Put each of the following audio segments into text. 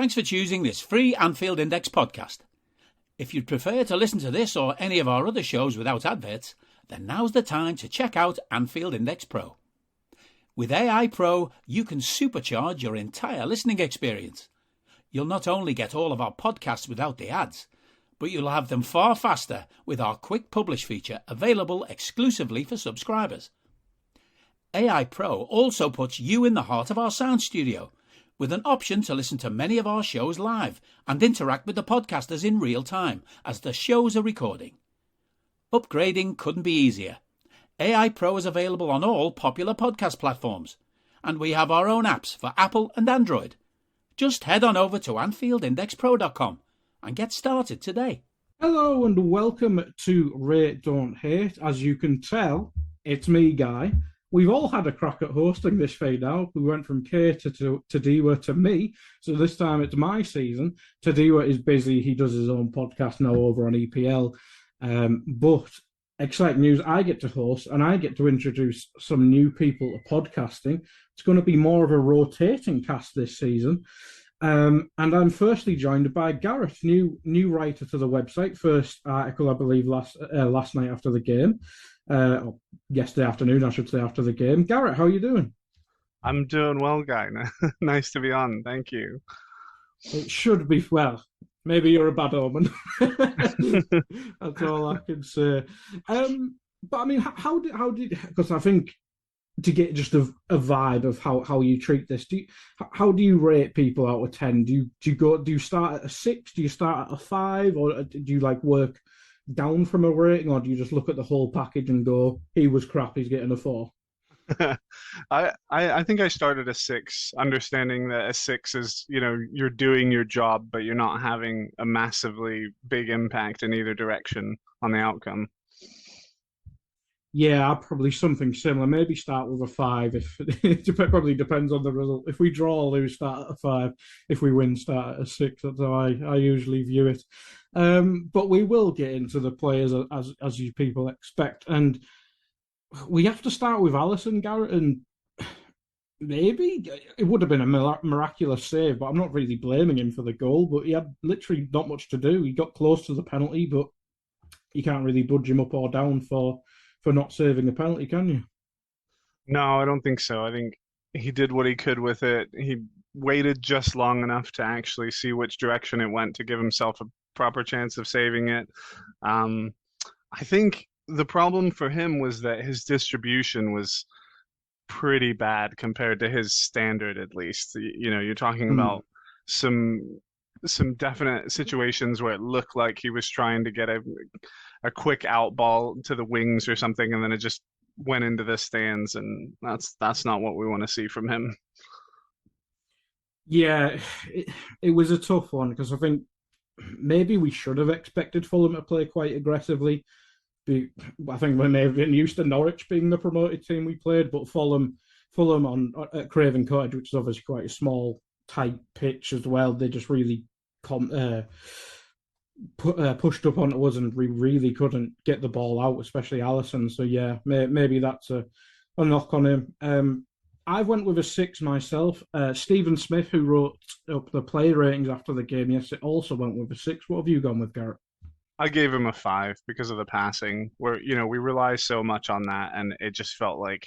Thanks for choosing this free Anfield Index podcast. If you'd prefer to listen to this or any of our other shows without adverts, then now's the time to check out Anfield Index Pro. With AI Pro, you can supercharge your entire listening experience. You'll not only get all of our podcasts without the ads, but you'll have them far faster with our Quick Publish feature available exclusively for subscribers. AI Pro also puts you in the heart of our sound studio, with an option to listen to many of our shows live and interact with the podcasters in real time as the shows are recording. Upgrading couldn't be easier. AI Pro is available on all popular podcast platforms, and we have our own apps for Apple and Android. Just head on over to AnfieldIndexPro.com and get started today. Hello and welcome to Rate Don't Hate. As you can tell, it's me, Guy. We've all had a crack at hosting this fade out. We went from Kay to Tadiwa to me, so this time it's my season. Tadiwa is busy. He does his own podcast now over on EPL. But exciting news, I get to host and I get to introduce some new people to podcasting. It's going to be more of a rotating cast this season. And I'm firstly joined by Garrett, new writer to the website. First article, I believe, last night after the game. Or yesterday afternoon, I should say, after the game. Garrett, how are you doing? I'm doing well, Guy. Nice to be on. Thank you. It should be, well, maybe you're a bad omen. That's all I can say. But I mean, how did, because I think to get just a vibe of how you treat this, how do you rate people out of 10? Do you start at a 6? Do you start at a 5? Or do you like work down from a rating, or do you just look at the whole package and go, he was crap, he's getting a 4? I think I started a 6, understanding that a 6 is, you're doing your job, but you're not having a massively big impact in either direction on the outcome. Yeah, probably something similar. Maybe start with a 5. It probably depends on the result. If we draw or lose, start at a 5. If we win, start at a 6. That's how I usually view it. But we will get into the players as you people expect, and we have to start with Alisson, Garrett. And maybe it would have been a miraculous save, but I'm not really blaming him for the goal. But he had literally not much to do. He got close to the penalty, but you can't really budge him up or down for not saving a penalty, can you? No, I don't think so. I think he did what he could with it. He waited just long enough to actually see which direction it went to give himself a proper chance of saving it. I think the problem for him was that his distribution was pretty bad compared to his standard, at least. You're talking about some definite situations where it looked like he was trying to get a quick out ball to the wings or something, and then it just went into the stands, and that's not what we want to see from him. Yeah, it was a tough one, because I think maybe we should have expected Fulham to play quite aggressively. I think we may have been used to Norwich being the promoted team we played, but Fulham at Craven Cottage, which is obviously quite a small, tight pitch as well, they just really pushed up onto us, and we really couldn't get the ball out, especially Alisson. So yeah, maybe that's a knock on him. I went with a 6 myself. Stephen Smith, who wrote up the player ratings after the game yesterday, also went with a 6. What have you gone with, Garrett? I gave him a 5 because of the passing, where we rely so much on that, and it just felt like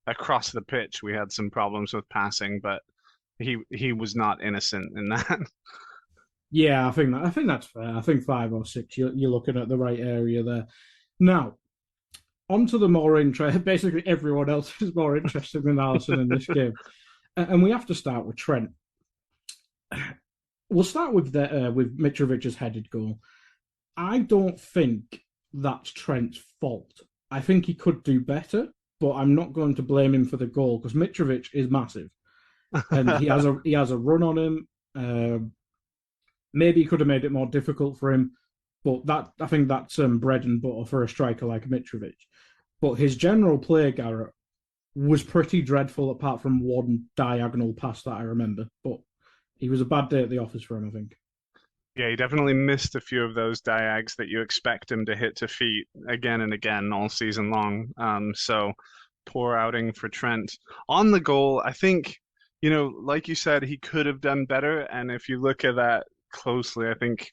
across the pitch we had some problems with passing, but he was not innocent in that. Yeah, I think that's fair. I think 5 or 6, you're looking at the right area there. Now, on to the more interest. Basically, everyone else is more interested than Alisson in this game, and we have to start with Trent. We'll start with Mitrovic's headed goal. I don't think that's Trent's fault. I think he could do better, but I'm not going to blame him for the goal, because Mitrovic is massive, and he has a run on him. Maybe he could have made it more difficult for him, but I think that's bread and butter for a striker like Mitrovic. But his general play, Garrett, was pretty dreadful, apart from one diagonal pass that I remember. But he was a bad day at the office for him, I think. Yeah, he definitely missed a few of those diags that you expect him to hit to feet again and again all season long. So poor outing for Trent. On the goal, I think Like you said, he could have done better. And if you look at that closely, I think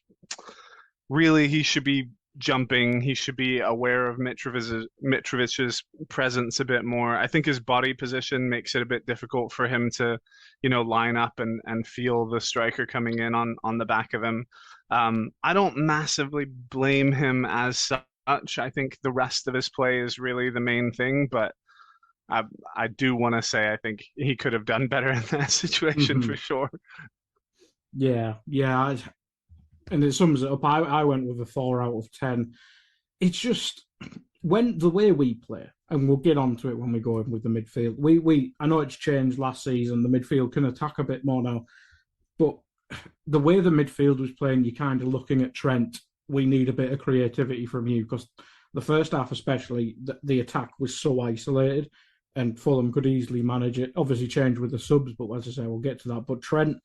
really he should be jumping. He should be aware of Mitrovic's presence a bit more. I think his body position makes it a bit difficult for him to, line up and feel the striker coming in on the back of him. I don't massively blame him as such. I think the rest of his play is really the main thing, but I do want to say I think he could have done better in that situation for sure. Yeah, and it sums it up. I went with a 4 out of 10. It's just when the way we play, and we'll get onto it when we go in with the midfield. I know it's changed last season. The midfield can attack a bit more now, but the way the midfield was playing, you're kind of looking at Trent. We need a bit of creativity from you because the first half, especially, the attack was so isolated, and Fulham could easily manage it. Obviously, change with the subs, but as I say, we'll get to that. But Trent,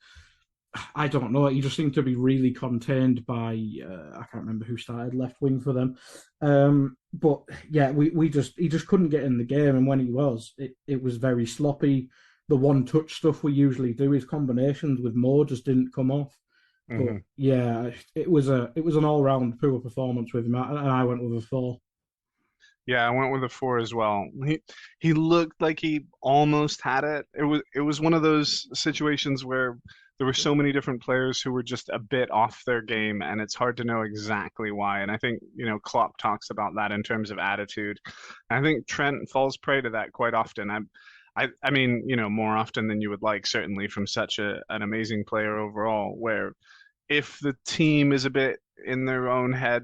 I don't know. He just seemed to be really contained by I can't remember who started left wing for them, but yeah, he just couldn't get in the game, and when he was, it was very sloppy. The one touch stuff we usually do, his combinations with Moore just didn't come off. But yeah, it was an all round poor performance with him, and I went with a 4. Yeah, I went with a 4 as well. He looked like he almost had it. It was one of those situations where there were so many different players who were just a bit off their game, and it's hard to know exactly why. And I think, Klopp talks about that in terms of attitude. And I think Trent falls prey to that quite often. I mean, more often than you would like, certainly from such an amazing player overall, where if the team is a bit in their own head,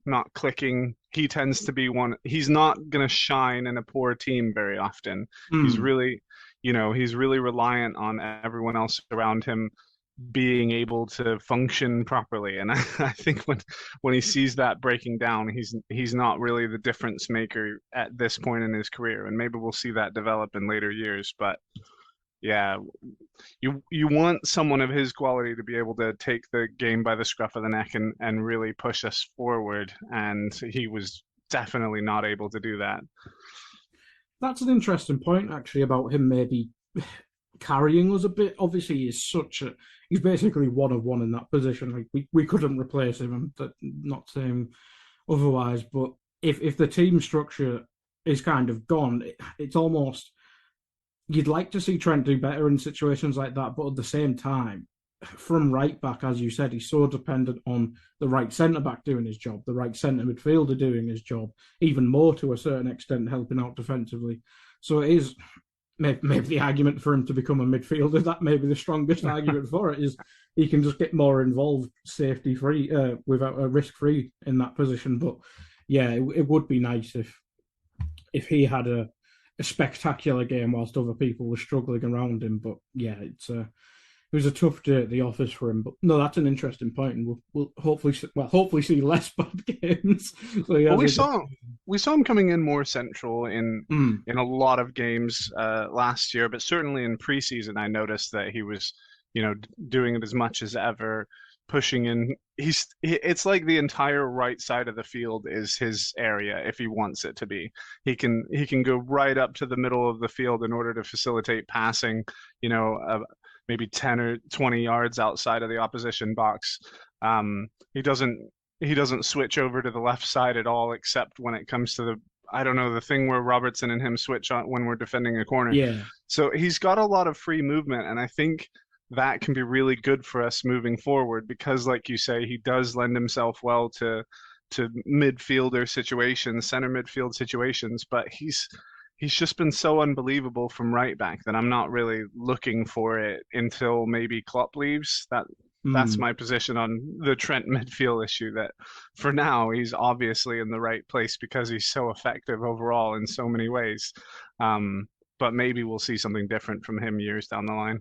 not clicking, he tends to be one. He's not going to shine in a poor team very often. He's really reliant on everyone else around him being able to function properly. And I think when he sees that breaking down, he's not really the difference maker at this point in his career. And maybe we'll see that develop in later years. But yeah, you want someone of his quality to be able to take the game by the scruff of the neck and really push us forward. And he was definitely not able to do that. That's an interesting point, actually, about him maybe carrying us a bit. Obviously, he's basically one of one in that position. Like we couldn't replace him. I'm not saying otherwise, but if the team structure is kind of gone, it's almost you'd like to see Trent do better in situations like that. But at the same time, from right back, as you said, he's so dependent on the right centre back doing his job, the right centre midfielder doing his job, even more to a certain extent, helping out defensively. So it is maybe the argument for him to become a midfielder. That may be the strongest argument for it is he can just get more involved, safety free, without a risk free in that position. But yeah, it would be nice if he had a spectacular game whilst other people were struggling around him. But yeah, it was a tough day at the office for him. But no, that's an interesting point, and we'll hopefully see less bad games. So, yeah, well, we saw him coming in more central in a lot of games last year, but certainly in preseason, I noticed that he was, doing it as much as ever, pushing in. It's like the entire right side of the field is his area if he wants it to be. He can go right up to the middle of the field in order to facilitate passing, maybe 10 or 20 yards outside of the opposition box. He doesn't switch over to the left side at all, except when it comes to the thing where Robertson and him switch on when we're defending a corner. Yeah. So he's got a lot of free movement, and I think that can be really good for us moving forward because, like you say, he does lend himself well to midfielder situations, center midfield situations, but he's just been so unbelievable from right back that I'm not really looking for it until maybe Klopp leaves. That's my position on the Trent midfield issue, that for now he's obviously in the right place because he's so effective overall in so many ways. But maybe we'll see something different from him years down the line.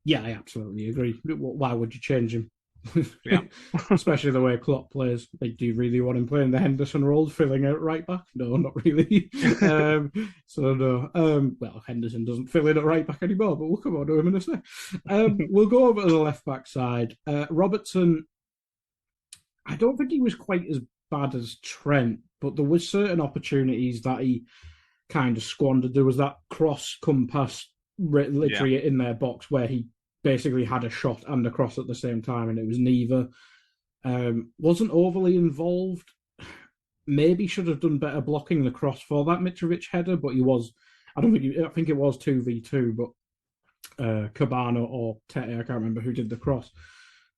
Yeah, I absolutely agree. Why would you change him? Yeah. Especially the way Klopp plays. Like, do you really want him playing the Henderson role, filling out right back? No, not really. So no. Well, Henderson doesn't fill in at right back anymore, but we'll come on to him in a sec. We'll go over to the left back side. Robertson, I don't think he was quite as bad as Trent, but there was certain opportunities that he kind of squandered. There was that cross come past literally in their box where he basically had a shot and a cross at the same time, and it was neither. Wasn't overly involved. Maybe should have done better blocking the cross for that Mitrovic header, but he was. I think it was 2v2, but Cabano or Tete, I can't remember who did the cross,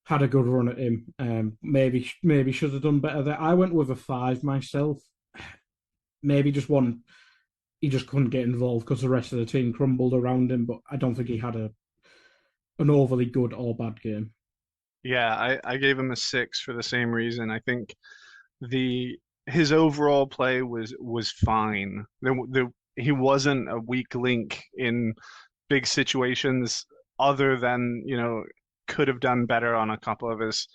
had a good run at him. Maybe should have done better there. I went with a 5 myself. Maybe just one. He just couldn't get involved because the rest of the team crumbled around him, but I don't think he had an overly good or bad game. Yeah, I gave him a 6 for the same reason. I think his overall play was fine. He wasn't a weak link in big situations, other than, could have done better on a couple of his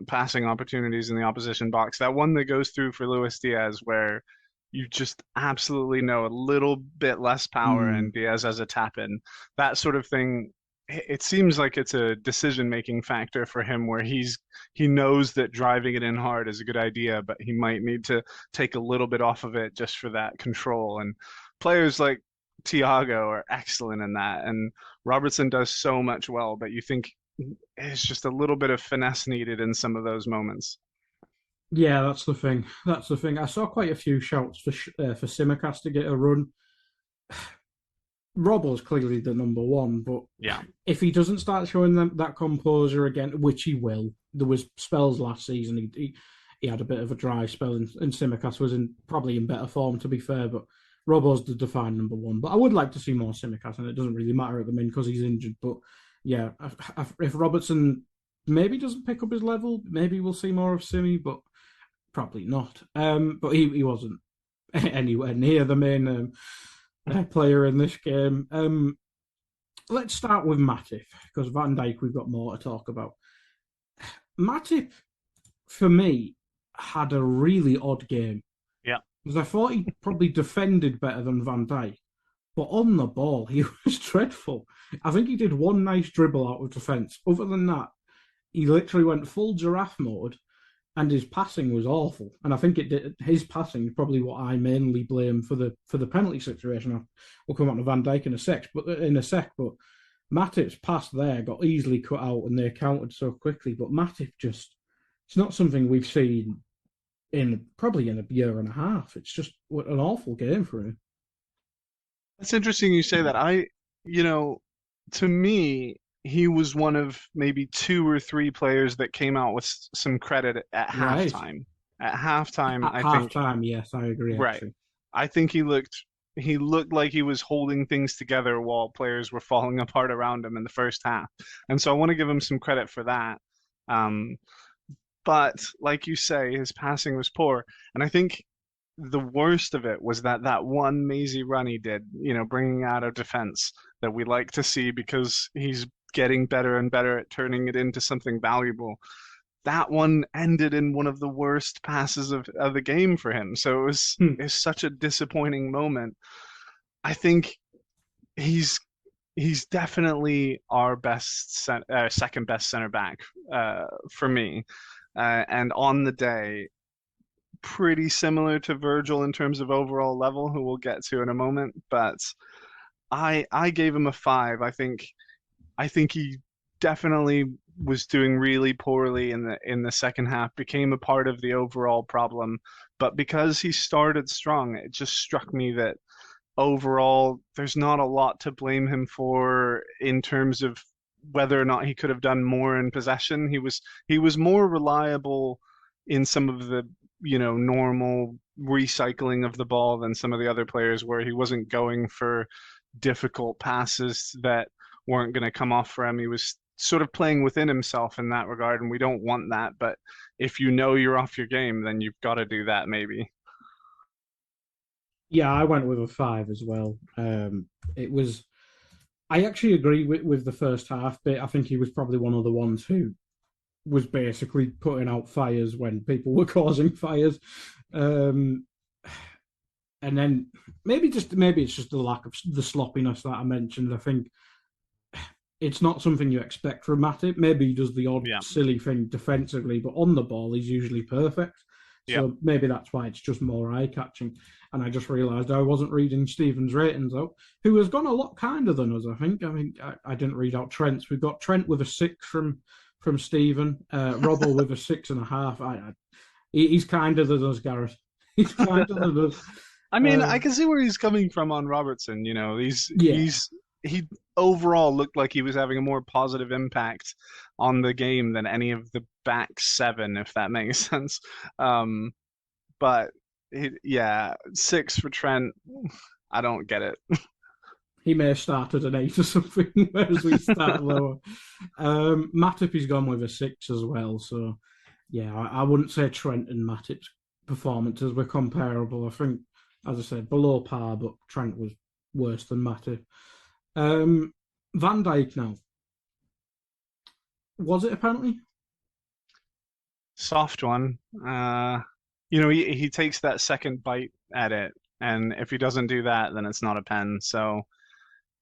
passing opportunities in the opposition box. That one that goes through for Luis Diaz, where you just absolutely know a little bit less power and Diaz has a tap in. That sort of thing, it seems like it's a decision-making factor for him, where he knows that driving it in hard is a good idea, but he might need to take a little bit off of it just for that control. And players like Thiago are excellent in that, and Robertson does so much well, but you think it's just a little bit of finesse needed in some of those moments. Yeah, that's the thing. I saw quite a few shouts for Tsimikas to get a run. Robbo's clearly the number one, but if he doesn't start showing them that composure again, which he will, there was spells last season he had a bit of a dry spell, and Tsimikas was probably in better form, to be fair, but Robbo's the defined number one. But I would like to see more Tsimikas, and it doesn't really matter at the minute because he's injured. But yeah, if Robertson maybe doesn't pick up his level, maybe we'll see more of Simi, but probably not. But he wasn't anywhere near the main player in this game. Let's start with Matip, because Van Dijk we've got more to talk about. Matip, for me, had a really odd game. Yeah. Because I thought he probably defended better than Van Dijk, but on the ball, he was dreadful. I think he did one nice dribble out of defence. Other than that, he literally went full giraffe mode, and his passing was awful. And I think his passing is probably what I mainly blame for the penalty situation. We'll come on to Van Dijk in a sec, but Matip's pass there got easily cut out, and they countered so quickly. But Matip it's not something we've seen probably in a year and a half. It's just an awful game for him. That's interesting you say that. To me, he was one of maybe 2 or 3 players that came out with some credit at halftime. At halftime, halftime, yes, I agree. Right. Actually. I think he looked like he was holding things together while players were falling apart around him in the first half. And so I want to give him some credit for that. But like you say, his passing was poor. And I think the worst of it was that one mazy run he did, bringing out of defense, that we like to see because he's getting better and better at turning it into something valuable. That one ended in one of the worst passes of the game for him. So it's such a disappointing moment. I think he's definitely our second best center back for me. And on the day, pretty similar to Virgil in terms of overall level, who we'll get to in a moment. But I gave him a 5. I think he definitely was doing really poorly in the second half, became a part of the overall problem. But because he started strong, it just struck me that overall there's not a lot to blame him for in terms of whether or not he could have done more in possession. He was more reliable in some of the normal recycling of the ball than some of the other players, where he wasn't going for difficult passes that weren't going to come off for him. He was sort of playing within himself in that regard, and we don't want that. But if you're off your game, then you've got to do that maybe. Yeah, I went with a 5 as well. I actually agree with the first half bit. I think he was probably one of the ones who was basically putting out fires when people were causing fires. And then maybe it's just the lack of the sloppiness that I mentioned. I think it's not something you expect from Matip. Maybe he does the odd silly thing defensively, but on the ball, he's usually perfect. So maybe that's why it's just more eye-catching. And I just realised I wasn't reading Stephen's ratings out, who has gone a lot kinder than us, I think. I mean, I didn't read out Trent's. We've got Trent with a 6 from Stephen, Robbo with a 6.5. He's kinder than us, Garrett. He's kinder than us. I mean, I can see where he's coming from on Robertson. You know, he overall looked like he was having a more positive impact on the game than any of the back 7, if that makes sense. But 6 for Trent. I don't get it. He may have started an 8 or something, whereas we start lower. Matip has gone with a 6 as well. So, yeah, I wouldn't say Trent and Matip's performances were comparable. I think, as I said, below par, but Trent was worse than Matip. Van Dijk now. Was it a penalty? Soft one. He takes that second bite at it, and if he doesn't do that, then it's not a pen. So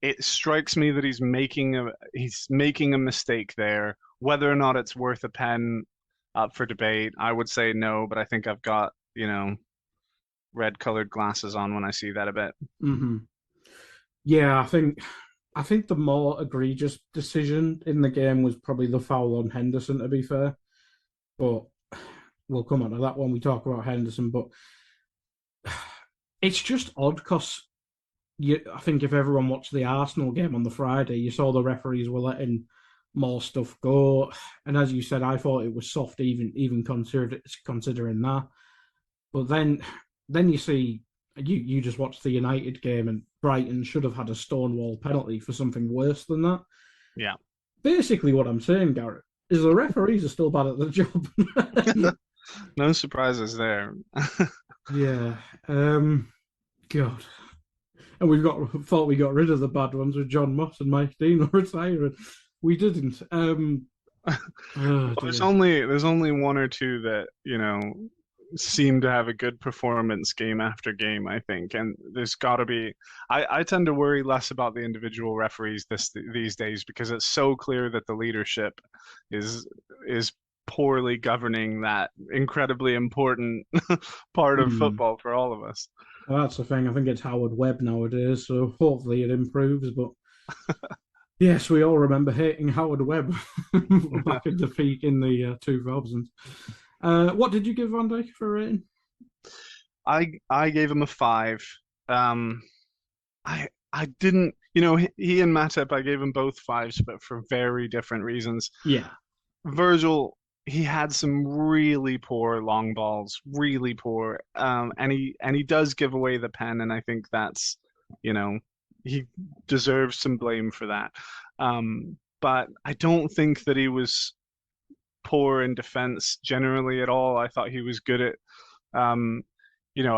it strikes me that he's making a mistake there. Whether or not it's worth a pen, up for debate. I would say no, but I think I've got red-colored glasses on when I see that a bit. Mm-hmm. Yeah, I think the more egregious decision in the game was probably the foul on Henderson, to be fair. But we'll come on to that when we talk about Henderson. But it's just odd because I think if everyone watched the Arsenal game on the Friday, you saw the referees were letting more stuff go. And as you said, I thought it was soft, even considering that. But then you see, you just watched the United game, and Brighton should have had a stonewall penalty for something worse than that. Yeah. Basically, what I'm saying, Garrett, is the referees are still bad at the job. No surprises there. Yeah. God. And thought we got rid of the bad ones with John Moss and Mike Dean retiring. We didn't. There's only one or two that seem to have a good performance game after game, I think, and there's got to be. I tend to worry less about the individual referees these days because it's so clear that the leadership is poorly governing that incredibly important part of football for all of us. Well, that's the thing. I think it's Howard Webb nowadays, so hopefully it improves. But yes, we all remember hating Howard Webb back at the peak in the 2000s. What did you give Van Dijk for a rating? I gave him a 5. I didn't, he and Matip, I gave him both 5s, but for very different reasons. Yeah. Virgil, he had some really poor long balls, really poor, and he does give away the pen, and I think that's, he deserves some blame for that. But I don't think that he was poor in defense generally at all. I thought he was good at, I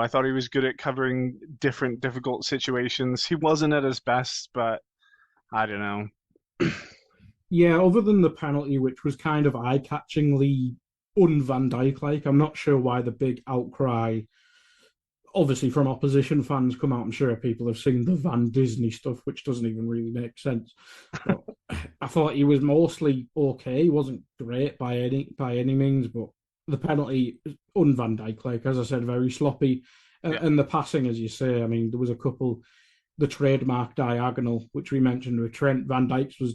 thought he was good at covering different difficult situations. He wasn't at his best, but I don't know. Yeah, other than the penalty, which was kind of eye-catchingly un-Van Dijk-like, I'm not sure why the big outcry, obviously from opposition fans, come out. I'm sure people have seen the Van Disney stuff, which doesn't even really make sense. But I thought he was mostly okay. He wasn't great by any means, but the penalty, un-Van Dijk-like, as I said, very sloppy. Yeah. And the passing, as you say, I mean, there was a couple, the trademark diagonal, which we mentioned with Trent, Van Dijk's was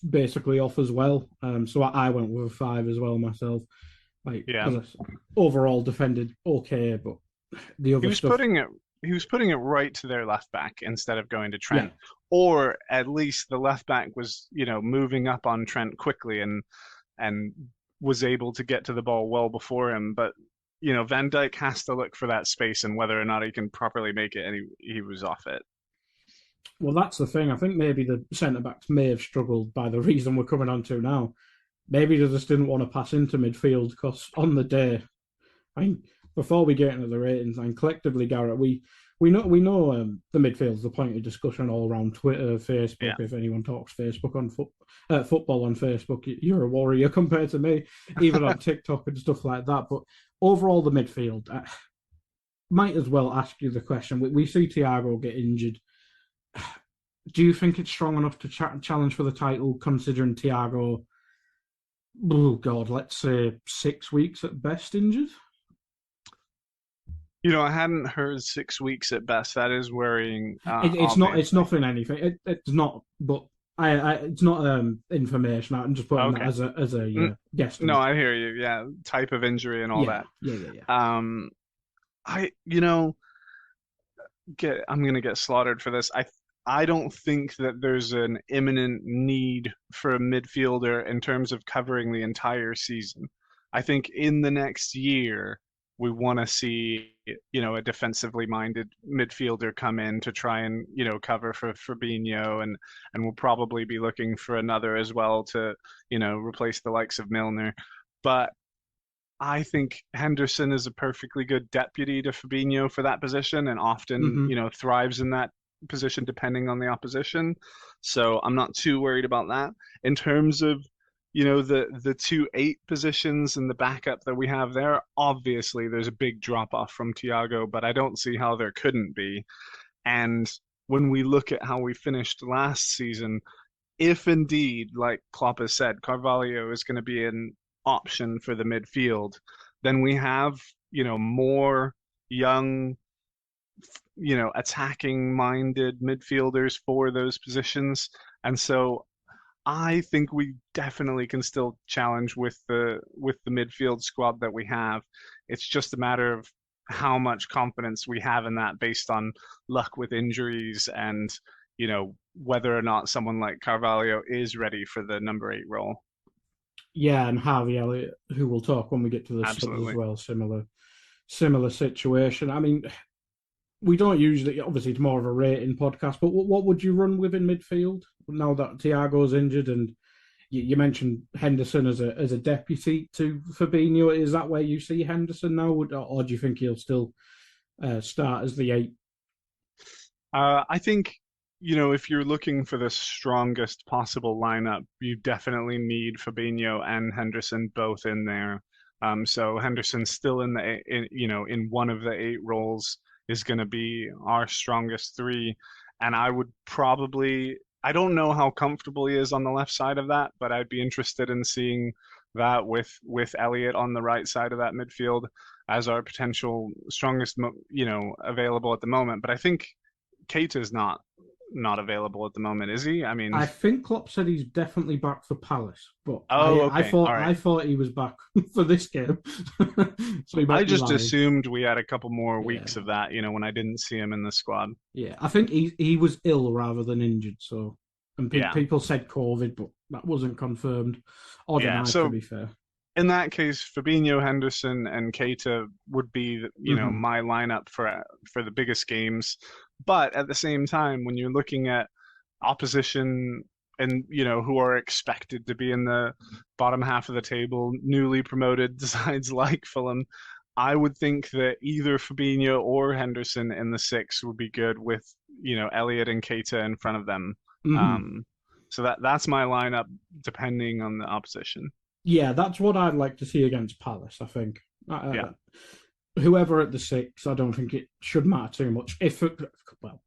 basically off as well. So I went with a 5 as well myself. Overall defended okay, but the other stuff. He was putting it right to their left back instead of going to Trent, or at least the left back was moving up on Trent quickly and was able to get to the ball well before him. But Van Dijk has to look for that space and whether or not he can properly make it, and he was off it. Well, that's the thing. I think maybe the centre-backs may have struggled by the reason we're coming on to now. Maybe they just didn't want to pass into midfield because on the day, before we get into the ratings, collectively, Garrett, we know the midfield's the point of discussion all around Twitter, Facebook. Yeah. If anyone talks Facebook on football on Facebook, you're a warrior compared to me, even on TikTok and stuff like that. But overall, the midfield, might as well ask you the question. We see Thiago get injured. Do you think it's strong enough to challenge for the title, considering Thiago, let's say 6 weeks at best injured? I hadn't heard 6 weeks at best. That is worrying, It's not. It's obviously. nothing. Anything. It's not. But it's not information. I'm just putting that Okay. as a N- No, guesstimate. I hear you. Yeah, type of injury and all Yeah. that. Yeah. Yeah. Yeah. Um, I, you know, I'm gonna get slaughtered for this. I don't think that there's an imminent need for a midfielder in terms of covering the entire season. I think in the next year we want to see, a defensively minded midfielder come in to try and, cover for Fabinho, and we'll probably be looking for another as well to, replace the likes of Milner. But I think Henderson is a perfectly good deputy to Fabinho for that position and often, Hmm. thrives in that position depending on the opposition. So I'm not too worried about that. In terms of, the 2-8 positions and the backup that we have there, obviously there's a big drop off from Thiago, but I don't see how there couldn't be. And when we look at how we finished last season, if indeed, like Klopp has said, Carvalho is going to be an option for the midfield, then we have, more young, attacking minded midfielders for those positions. And so I think we definitely can still challenge with the midfield squad that we have. It's just a matter of how much confidence we have in that based on luck with injuries and, whether or not someone like Carvalho is ready for the number 8 role. Yeah, and Harvey Elliott, who we'll talk when we get to the subs as Absolutely. well. Similar situation. I mean, we don't usually. Obviously, it's more of a rating podcast. But what would you run with in midfield now that Thiago's injured and you mentioned Henderson as a deputy to Fabinho? Is that where you see Henderson now, or do you think he'll still start as the 8? I think, if you're looking for the strongest possible lineup, you definitely need Fabinho and Henderson both in there. So Henderson still in one of the 8 roles is going to be our strongest 3. And I don't know how comfortable he is on the left side of that, but I'd be interested in seeing that with Elliott on the right side of that midfield as our potential strongest, available at the moment. But I think Keita's not available at the moment, is he? I mean, I think Klopp said he's definitely back for Palace, but oh, I okay, all thought right. I thought he was back for this game, so he I might be just lying. assumed we had a couple more Yeah, weeks of that, when I didn't see him in the squad. yeah. I think he was ill rather than injured. So, and Yeah, people said COVID, but that wasn't confirmed or yeah. denied. To So be fair. in that case, Fabinho, Henderson, and Keita would be, Hmm. my lineup for the biggest games. But at the same time, when you're looking at opposition and who are expected to be in the bottom half of the table, newly promoted sides like Fulham, I would think that either Fabinho or Henderson in the 6 would be good with Elliott and Keita in front of them. Hmm. Um, so that's my lineup depending on the opposition. Yeah, that's what I'd like to see against Palace. I think Yeah. whoever at the 6, I don't think it should matter too much. Well,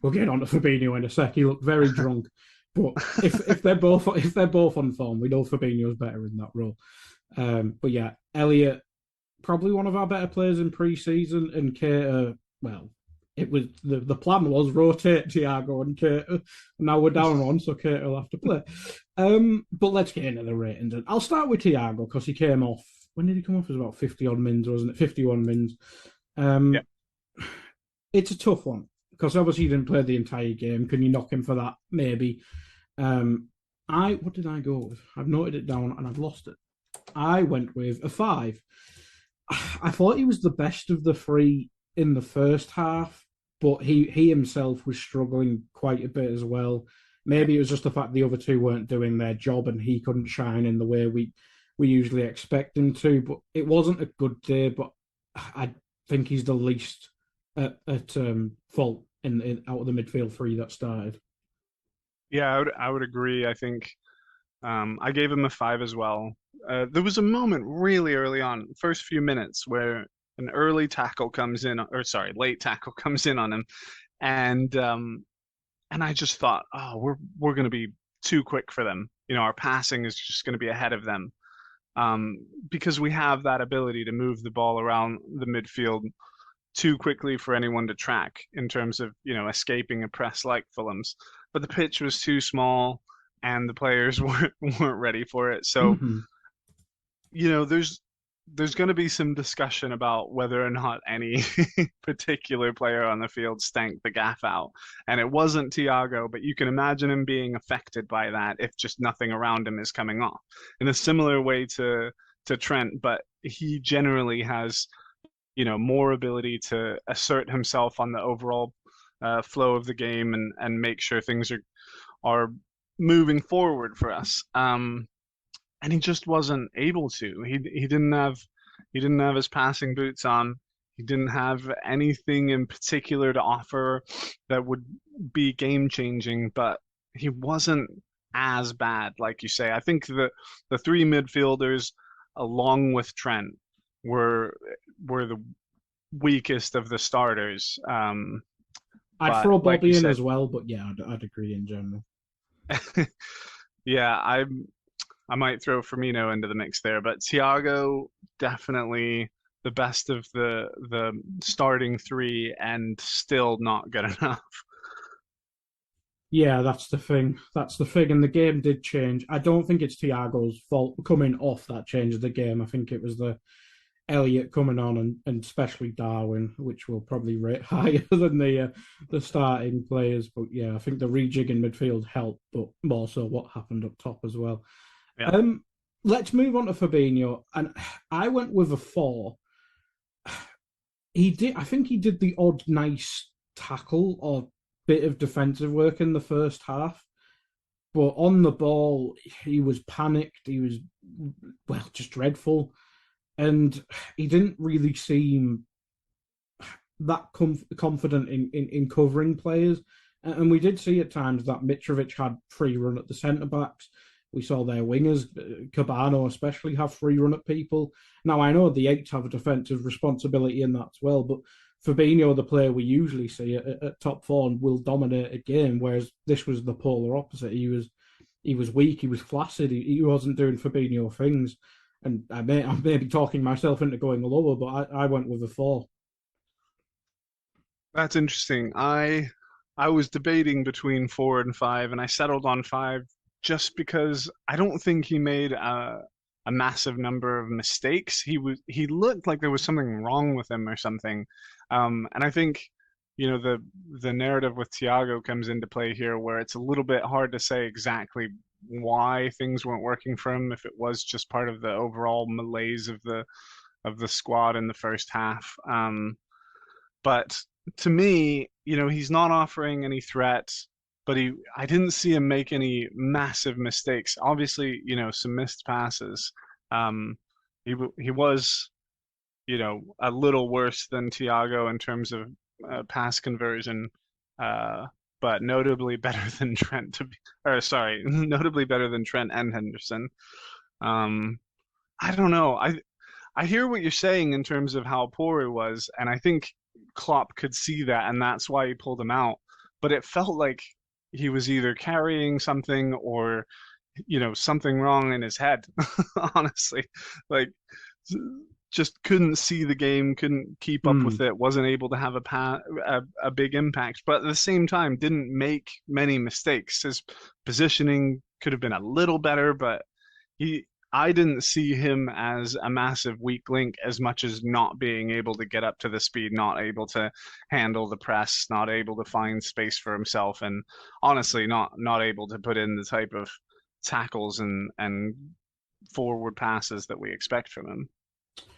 we'll get on to Fabinho in a sec. He looked very drunk, but if they're both on form, we know Fabinho's better in that role. But yeah, Elliot probably one of our better players in pre-season, and Keita, well, it was the plan was rotate Thiago and Keita. Now we're down one, so Keita will have to play. But let's get into the ratings. I'll start with Thiago because he came off. When did he come off? It was about 50 odd mins, wasn't it? 51 mins. Yeah. Um, it's a tough one because obviously he didn't play the entire game. Can you knock him for that? Maybe. What did I go with? I've noted it down and I've lost it. I went with a 5. I thought he was the best of the 3 in the first half, but he himself was struggling quite a bit as well. Maybe it was just the fact the other 2 weren't doing their job and he couldn't shine in the way we usually expect him to. But it wasn't a good day. But I think he's the least at fault in out of the midfield 3 that started. Yeah, I would agree. I think I gave him a 5 as well. There was a moment really early on, first few minutes, where an early tackle comes in, or sorry, late tackle comes in on him, and I just thought, oh, we're going to be too quick for them. Our passing is just going to be ahead of them, because we have that ability to move the ball around the midfield too quickly for anyone to track in terms of, escaping a press like Fulham's. But the pitch was too small and the players weren't ready for it. So, Mm-hmm. There's going to be some discussion about whether or not any particular player on the field stank the gaff out. And it wasn't Thiago, but you can imagine him being affected by that if just nothing around him is coming off. In a similar way to Trent, but he generally has, more ability to assert himself on the overall flow of the game and make sure things are moving forward for us. And he just wasn't able to. He didn't have his passing boots on. He didn't have anything in particular to offer that would be game changing, but he wasn't as bad, like you say. I think the three midfielders, along with Trent, were the weakest of the starters. I'd throw Bobby in as well, but yeah, I'd agree in general. Yeah, I might throw Firmino into the mix there, but Thiago definitely the best of the starting three and still not good enough. Yeah, that's the thing. And the game did change. I don't think it's Thiago's fault coming off that changed the game. I think it was the Elliott coming on and especially Darwin, which will probably rate higher than the starting players. But yeah, I think the rejig in midfield helped, but more so what happened up top as well. Yeah. Let's move on to Fabinho, and I went with a 4. I think he did the odd nice tackle or bit of defensive work in the first half, but on the ball he was panicked. He was just dreadful, and he didn't really seem that confident in covering players. And we did see at times that Mitrovic had free run at the centre backs. We saw their wingers, Cabano especially, have free run at people. Now, I know the 8s have a defensive responsibility in that as well, but Fabinho, the player we usually see at top form, will dominate a game, whereas this was the polar opposite. He was weak, he was flaccid, he wasn't doing Fabinho things. And I may be talking myself into going lower, but I went with a 4. That's interesting. I was debating between 4 and 5, and I settled on 5 just because I don't think he made a massive number of mistakes. He looked like there was something wrong with him or something. And I think, the narrative with Thiago comes into play here, where it's a little bit hard to say exactly why things weren't working for him, if it was just part of the overall malaise of the squad in the first half. But to me, he's not offering any threat, but I didn't see him make any massive mistakes. Obviously, some missed passes. He was, a little worse than Thiago in terms of pass conversion, but notably better than Trent. Notably better than Trent and Henderson. I don't know. I hear what you're saying in terms of how poor he was, and I think Klopp could see that, and that's why he pulled him out. But it felt like he was either carrying something or, something wrong in his head, honestly. Like, just couldn't see the game, couldn't keep up with it, wasn't able to have a big impact, but at the same time didn't make many mistakes. His positioning could have been a little better, but I didn't see him as a massive weak link as much as not being able to get up to the speed, not able to handle the press, not able to find space for himself, and honestly not able to put in the type of tackles and forward passes that we expect from him.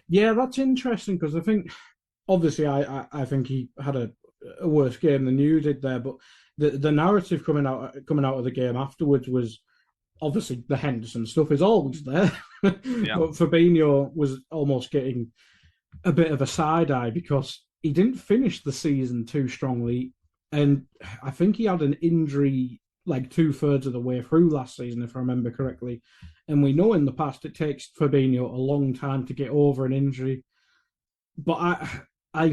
Yeah, that's interesting because I think, obviously, I think he had a worse game than you did there, but the narrative coming out of the game afterwards was obviously the Henderson stuff is always there, Yeah. but Fabinho was almost getting a bit of a side eye because he didn't finish the season too strongly, and I think he had an injury like 2/3 of the way through last season, if I remember correctly. And we know in the past it takes Fabinho a long time to get over an injury. But I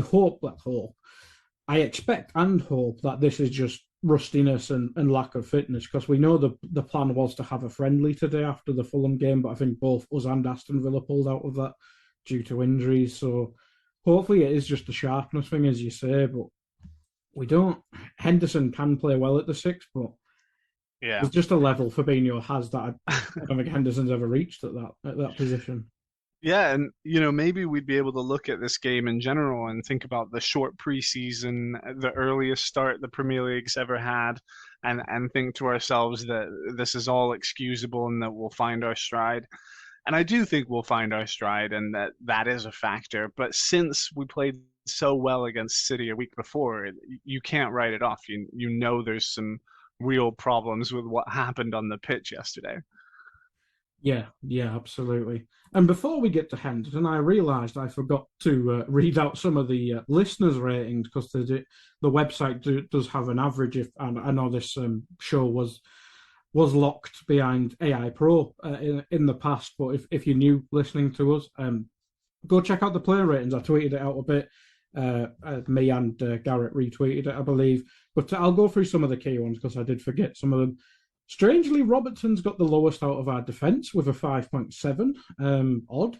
expect and hope that this is just rustiness and lack of fitness, because we know the plan was to have a friendly today after the Fulham game, but I think both us and Aston Villa pulled out of that due to injuries. So hopefully it is just a sharpness thing, as you say, but we don't. Henderson can play well at the 6, but Yeah. there's just a level Fabinho has that I don't think Henderson's ever reached at that position. Yeah, and maybe we'd be able to look at this game in general and think about the short preseason, the earliest start the Premier League's ever had, and think to ourselves that this is all excusable and that we'll find our stride. And I do think we'll find our stride and that is a factor. But since we played so well against City a week before, you can't write it off. You know there's some real problems with what happened on the pitch yesterday. Yeah, absolutely. And before we get to Henderson, I realised I forgot to read out some of the listeners' ratings because the website does have an average. And I know this show was locked behind AI Pro in the past, but if you're new listening to us, go check out the player ratings. I tweeted it out a bit. Me and Garrett retweeted it, I believe. But I'll go through some of the key ones because I did forget some of them. Strangely, Robertson's got the lowest out of our defence with a 5.7 odd.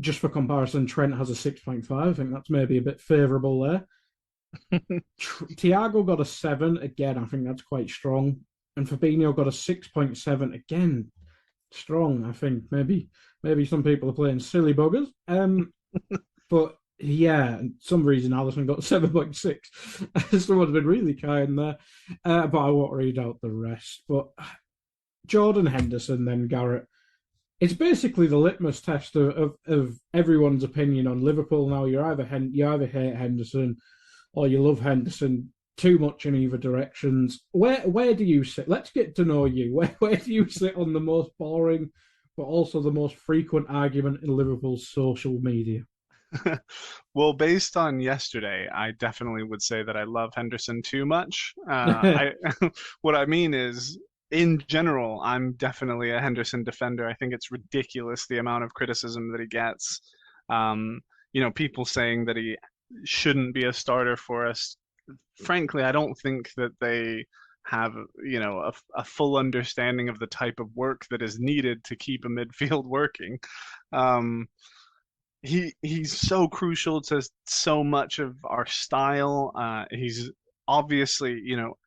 Just for comparison, Trent has a 6.5. I think that's maybe a bit favourable there. Thiago got a 7. Again, I think that's quite strong. And Fabinho got a 6.7. Again, strong. I think maybe some people are playing silly buggers. But yeah, and some reason Alisson got 7.6. Someone's been really kind there. But I won't read out the rest. But Jordan Henderson, then Garrett. It's basically the litmus test of everyone's opinion on Liverpool now. You either hate Henderson or you love Henderson too much in either directions. Where do you sit? Let's get to know you. Where do you sit on the most boring but also the most frequent argument in Liverpool's social media? Well, based on yesterday, I definitely would say that I love Henderson too much. What I mean is, in general, I'm definitely a Henderson defender. I think it's ridiculous the amount of criticism that he gets. People saying that he shouldn't be a starter for us. Frankly, I don't think that they have, a full understanding of the type of work that is needed to keep a midfield working. He's so crucial to so much of our style. He's obviously,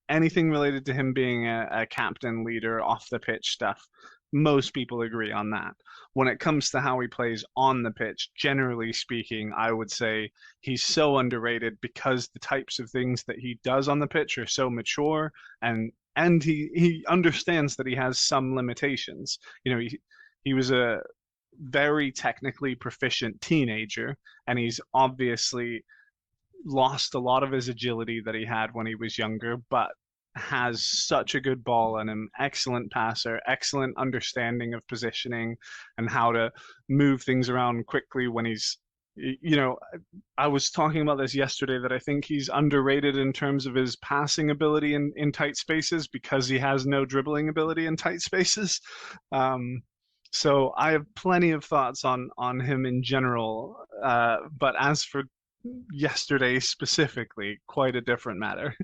anything related to him being a captain, leader, off the pitch stuff. Most people agree on that. When it comes to how he plays on the pitch, generally speaking, I would say he's so underrated because the types of things that he does on the pitch are so mature, and he understands that he has some limitations. He was a very technically proficient teenager, and he's obviously lost a lot of his agility that he had when he was younger, but has such a good ball and an excellent passer, excellent understanding of positioning and how to move things around quickly when he's, I was talking about this yesterday, that I think he's underrated in terms of his passing ability in tight spaces because he has no dribbling ability in tight spaces. So I have plenty of thoughts on him in general, but as for yesterday specifically, quite a different matter.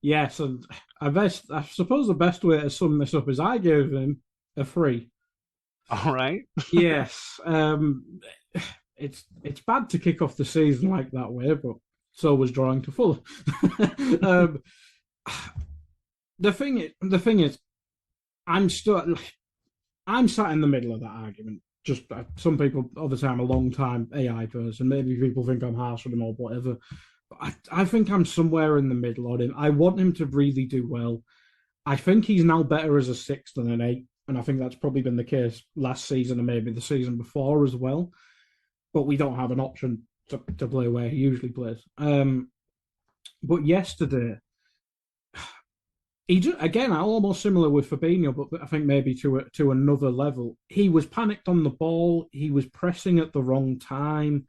Yes, and I suppose the best way to sum this up is I gave him a 3. All right. Yes, it's bad to kick off the season like that way, but so was drawing to Fulham. The thing is, I'm sat in the middle of that argument. Just some people, obviously, I'm a long time AI person. Maybe people think I'm harsh on him or whatever. But I think I'm somewhere in the middle on him. I want him to really do well. I think he's now better as a 6 than an 8, and I think that's probably been the case last season and maybe the season before as well. But we don't have an option to play where he usually plays. But yesterday, again, almost similar with Fabinho, but I think maybe to another level. He was panicked on the ball. He was pressing at the wrong time.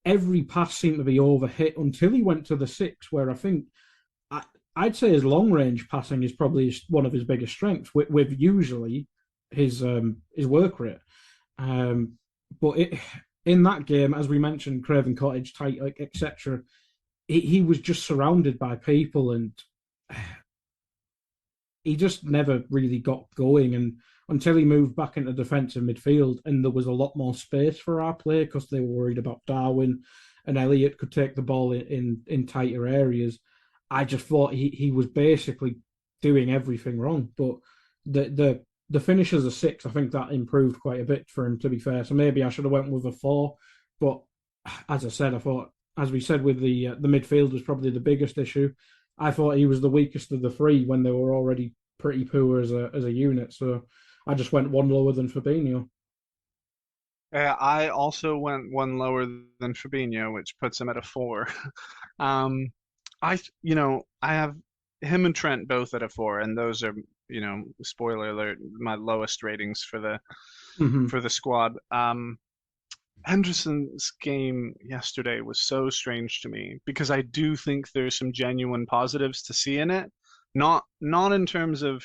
Every pass seemed to be overhit until he went to the 6, where I think I'd say his long range passing is probably one of his biggest strengths, with usually his work rate. But in that game, as we mentioned, Craven Cottage, tight, etc., he was just surrounded by people and he just never really got going. And until he moved back into defensive midfield and there was a lot more space for our play because they were worried about Darwin and Elliott could take the ball in tighter areas. I just thought he was basically doing everything wrong. But the finish as a 6, I think that improved quite a bit for him, to be fair. So maybe I should have went with a 4. But as I said, I thought, as we said, with the midfield was probably the biggest issue. I thought he was the weakest of the 3 when they were already pretty poor as a unit. So I just went one lower than Fabinho. I also went one lower than Fabinho, which puts him at a 4. Um, I have him and Trent both at a 4, and those are, spoiler alert, my lowest ratings for the Mm-hmm. squad. Henderson's game yesterday was so strange to me because I do think there's some genuine positives to see in it. Not in terms of,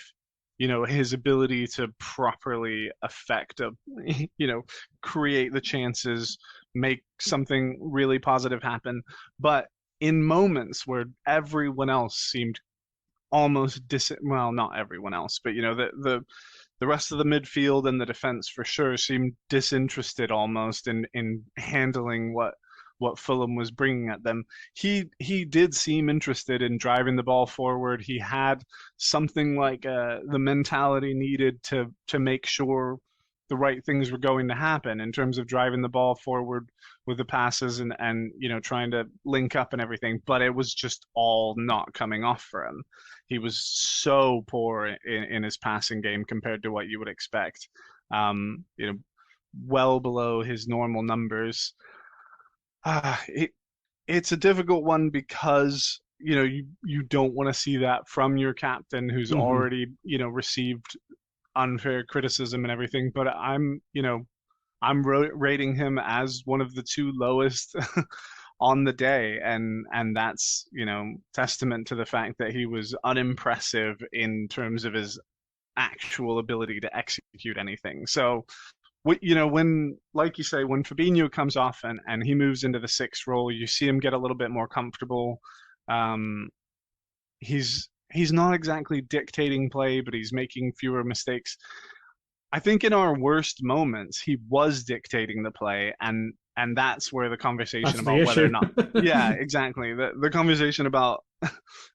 his ability to properly affect create the chances, make something really positive happen, but in moments where everyone else seemed almost well, not everyone else, but the rest of the midfield and the defense for sure seemed disinterested almost in handling what Fulham was bringing at them. He did seem interested in driving the ball forward. He had something like the mentality needed to make sure the right things were going to happen in terms of driving the ball forward with the passes and trying to link up and everything. But it was just all not coming off for him. He was so poor in his passing game compared to what you would expect. Well below his normal numbers. It's a difficult one because you don't want to see that from your captain who's Mm-hmm. already received unfair criticism and everything. But I'm rating him as one of the 2 lowest on the day, and that's testament to the fact that he was unimpressive in terms of his actual ability to execute anything. So when, like you say, when Fabinho comes off and he moves into the 6 role, you see him get a little bit more comfortable. He's not exactly dictating play, but he's making fewer mistakes. I think in our worst moments, he was dictating the play, and that's where the conversation about whether or not, yeah, exactly, the conversation about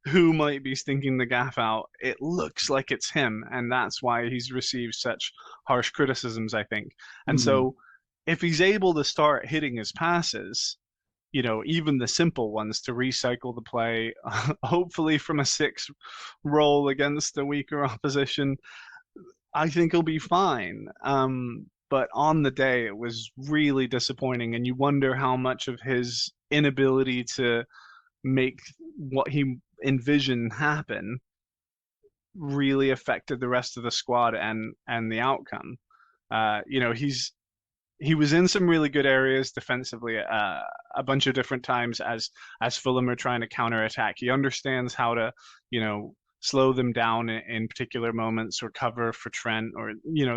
who might be stinking the gaff out, it looks like it's him, and that's why he's received such harsh criticisms, I think. And so if he's able to start hitting his passes, even the simple ones, to recycle the play, hopefully from a 6 role against a weaker opposition, I think he'll be fine. But on the day, it was really disappointing, and you wonder how much of his inability to make what he envisioned happen really affected the rest of the squad and the outcome. He was in some really good areas defensively a bunch of different times as Fulham are trying to counterattack. He understands how to, slow them down in particular moments or cover for Trent or,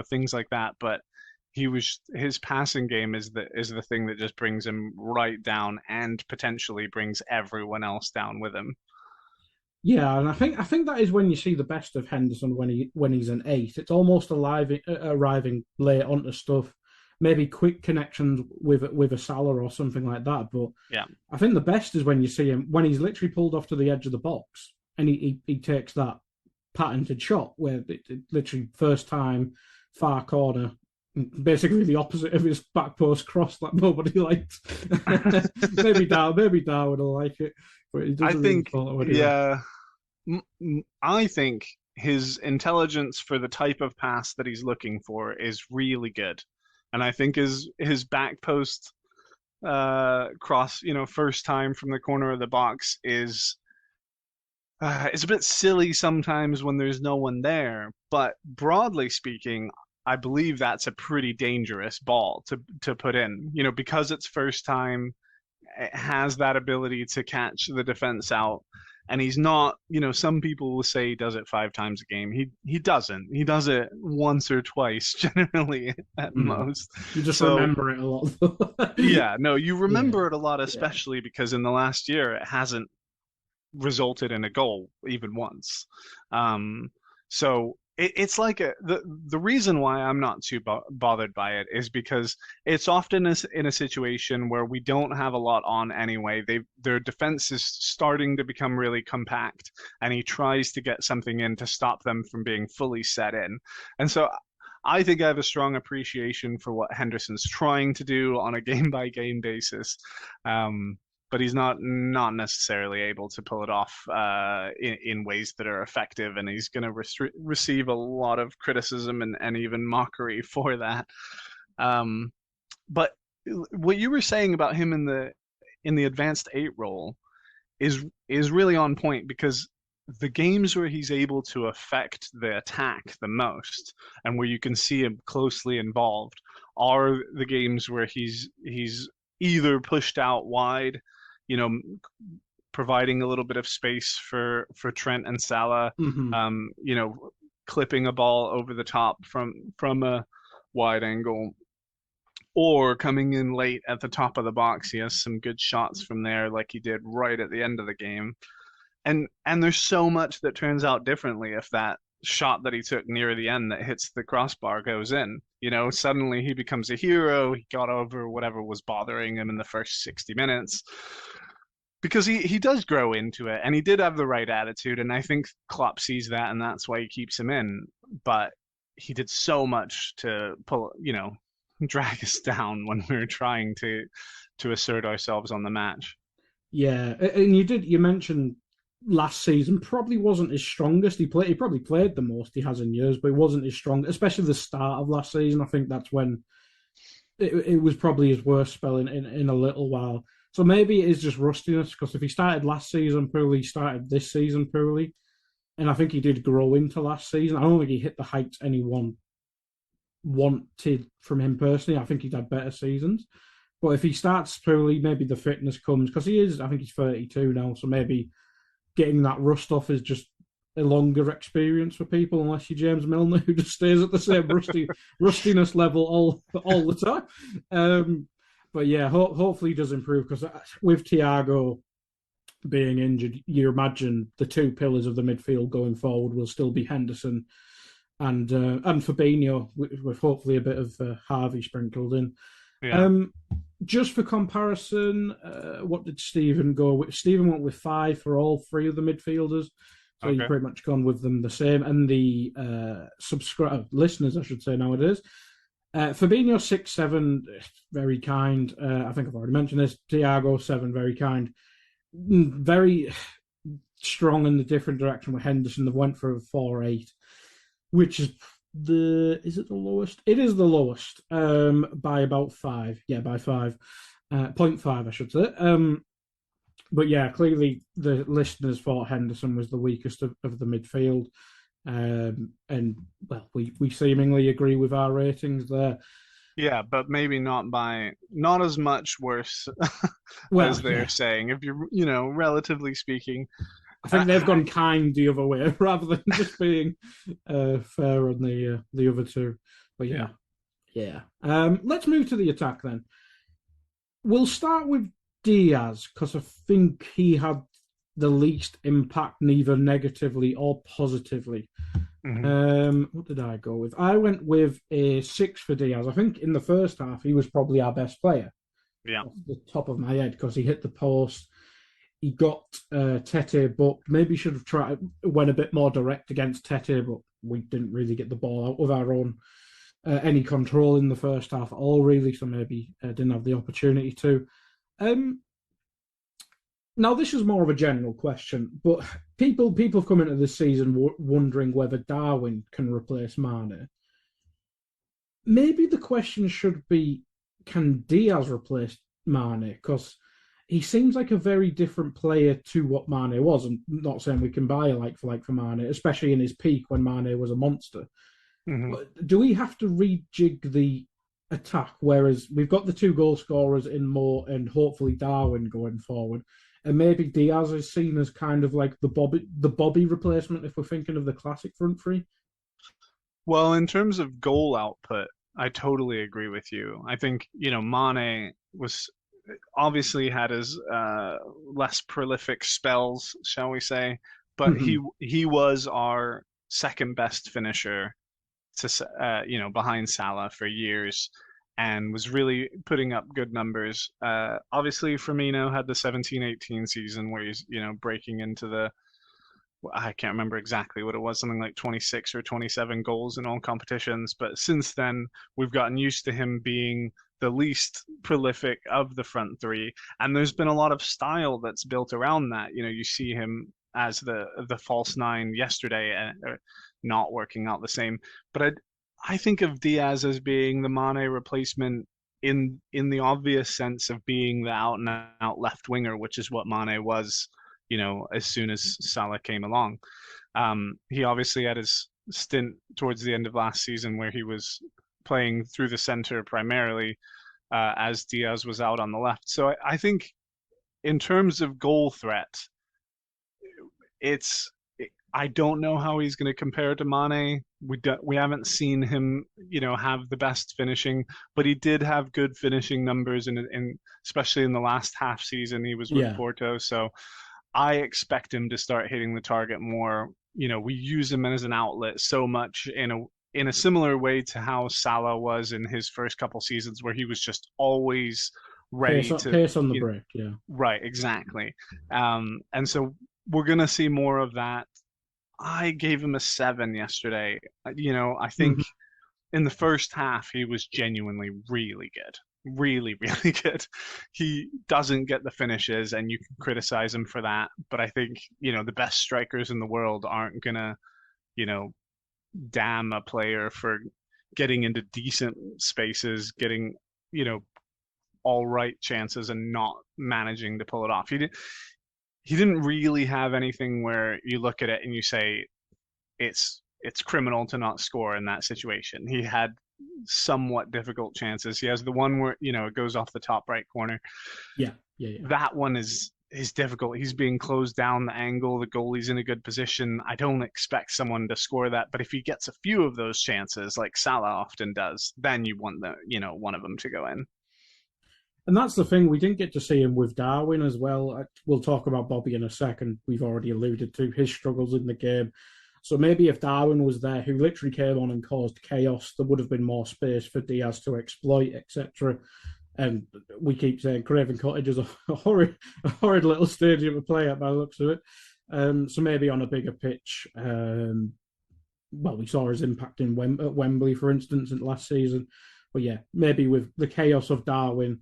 things like that. But his passing game is the thing that just brings him right down and potentially brings everyone else down with him. Yeah, and I think that is when you see the best of Henderson when he's an 8. It's almost arriving late onto stuff, maybe quick connections with a Salah or something like that. But yeah, I think the best is when you see him when he's literally pulled off to the edge of the box and he takes that patented shot where it literally first time far corner, basically the opposite of his back post cross that nobody liked. maybe Darwin will like it, but he doesn't. I think his intelligence for the type of pass that he's looking for is really good. And I think his back post cross, first time from the corner of the box is it's a bit silly sometimes when there's no one there. But broadly speaking, I believe that's a pretty dangerous ball to put in. Because it's first time, it has that ability to catch the defense out. And he's not, some people will say he does it 5 times a game. He doesn't. He does it once or twice, generally, at most. You just remember it a lot. Yeah, no, you remember it a lot, especially because in the last year, it hasn't resulted in a goal even once. So it's like the reason why I'm not too bothered by it is because it's often in a situation where we don't have a lot on anyway. Their defense is starting to become really compact, and he tries to get something in to stop them from being fully set in. And so I think I have a strong appreciation for what Henderson's trying to do on a game by game basis. But he's not necessarily able to pull it off in ways that are effective, and he's going to receive a lot of criticism and even mockery for that. But what you were saying about him in the advanced eight role is really on point, because the games where he's able to affect the attack the most and where you can see him closely involved are the games where he's either pushed out wide, you know, providing a little bit of space for Trent and Salah, you know, clipping a ball over the top from a wide angle, or coming in late at the top of the box. He has some good shots from there, like he did right at the end of the game. And there's so much that turns out differently if that shot that he took near the end that hits the crossbar goes in. You know, suddenly he becomes a hero. He got over whatever was bothering him in the first 60 minutes. Because he does grow into it, and he did have the right attitude, and I think Klopp sees that, and that's why he keeps him in. But he did so much to drag us down when we were trying to assert ourselves on the match. Yeah, and you mentioned last season probably wasn't his strongest. He probably played the most he has in years, but it wasn't his strong, especially the start of last season. I think that's when it was probably his worst spell in a little while. So maybe it is just rustiness, because if he started last season poorly, he started this season poorly. And I think he did grow into last season. I don't think he hit the heights anyone wanted from him personally. I think he'd had better seasons. But if he starts poorly, maybe the fitness comes, because I think he's 32 now, so maybe getting that rust off is just a longer experience for people, unless you're James Milner, who just stays at the same rustiness level all the time. But yeah, hopefully he does improve, because with Thiago being injured, you imagine the two pillars of the midfield going forward will still be Henderson and Fabinho, with hopefully a bit of Harvey sprinkled in. Yeah. Just for comparison, what did Stephen go with? Stephen went with 5 for all 3 of the midfielders. So you've pretty much gone with them the same. And the listeners, I should say nowadays. Fabinho 6-7, very kind. I think I've already mentioned this. Thiago 7, very kind. Very strong in the different direction with Henderson. They went for a 4-8, which is is it the lowest? It is the lowest by about 5. Yeah, by 5. 0.5, I should say. But yeah, clearly the listeners thought Henderson was the weakest of the midfield. And well, we seemingly agree with our ratings there. Yeah, but maybe not as much worse as they're saying. If you're, relatively speaking, I think they've gone kind the other way rather than just being fair on the other two. But yeah. Let's move to the attack then. We'll start with Diaz, because I think he had the least impact, neither negatively or positively. What did I go with? I went with a 6 for Diaz. I think in the first half he was probably our best player. Yeah, off the top of my head, because he hit the post. He got Tete booked. Maybe should have went a bit more direct against Tete, but we didn't really get the ball out of our own any control in the first half at all, really. So maybe didn't have the opportunity to. Now, this is more of a general question, but people have come into this season wondering whether Darwin can replace Mane. Maybe the question should be, can Diaz replace Mane? Because he seems like a very different player to what Mane was. I'm not saying we can buy a like for Mane, especially in his peak when Mane was a monster. But do we have to rejig the attack, whereas we've got the 2 goal scorers in Mo and hopefully Darwin going forward, and maybe Diaz is seen as kind of like the Bobby replacement if we're thinking of the classic front three? Well, in terms of goal output, I totally agree with you. I think, Mane was obviously had his less prolific spells, shall we say, but he was our second best finisher to behind Salah for years, and was really putting up good numbers. Obviously, Firmino had the 17-18 season where he's breaking into the, I can't remember exactly what it was, something like 26 or 27 goals in all competitions. But since then, we've gotten used to him being the least prolific of the front three, and there's been a lot of style that's built around that. You see him as the false nine yesterday, and not working out the same. But I think of Diaz as being the Mane replacement in the obvious sense of being the out and out left winger, which is what Mane was, as soon as Salah came along. He obviously had his stint towards the end of last season where he was playing through the center primarily, as Diaz was out on the left. So I think in terms of goal threat, I don't know how he's going to compare to Mane. We haven't seen him, have the best finishing, but he did have good finishing numbers, in especially in the last half season he was with Porto. So I expect him to start hitting the target more. We use him as an outlet so much in a similar way to how Salah was in his first couple seasons, where he was just always ready to pace on the break. Yeah, right, exactly. And so we're gonna see more of that. I gave him a 7 yesterday. I think in the first half he was genuinely really good. Really, really good. He doesn't get the finishes, and you can criticize him for that. But I think, the best strikers in the world aren't gonna, damn a player for getting into decent spaces, getting, all right chances and not managing to pull it off. He didn't really have anything where you look at it and you say it's criminal to not score in that situation. He had somewhat difficult chances. He has the one where it goes off the top right corner. Yeah. That one is difficult. He's being closed down the angle. The goalie's in a good position. I don't expect someone to score that, but if he gets a few of those chances, like Salah often does, then you want one of them to go in. And that's the thing, we didn't get to see him with Darwin as well. We'll talk about Bobby in a second. We've already alluded to his struggles in the game. So maybe if Darwin was there, who literally came on and caused chaos, there would have been more space for Diaz to exploit, etc. And we keep saying Craven Cottage is a horrid little stadium to play at by the looks of it. So maybe on a bigger pitch. We saw his impact at Wembley, for instance, in last season. But yeah, maybe with the chaos of Darwin,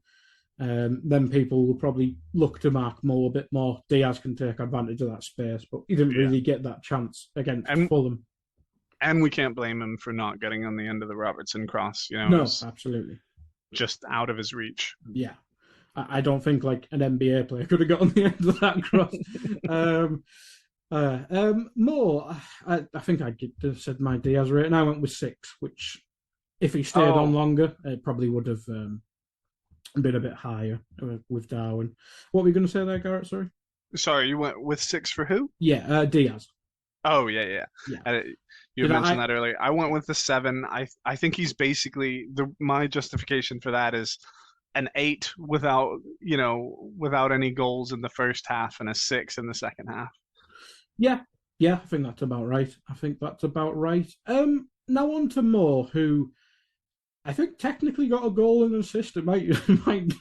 then people will probably look to mark Mo a bit more. Diaz can take advantage of that space, but he didn't really get that chance against Fulham. And we can't blame him for not getting on the end of the Robertson cross. No, absolutely. Just out of his reach. Yeah. I don't think like an NBA player could have got on the end of that cross. Mo, I think I said my Diaz rate, and I went with 6, which if he stayed on longer, it probably would have been a bit higher with Darwin. What were you going to say there, Garrett? Sorry, you went with 6 for who? Yeah, Diaz. Oh, yeah. You mentioned that earlier. I went with the 7. I think he's basically my justification for that is an 8 without any goals in the first half and a 6 in the second half. Yeah, I think that's about right. Now on to Mo, who I think technically got a goal and an assist. It might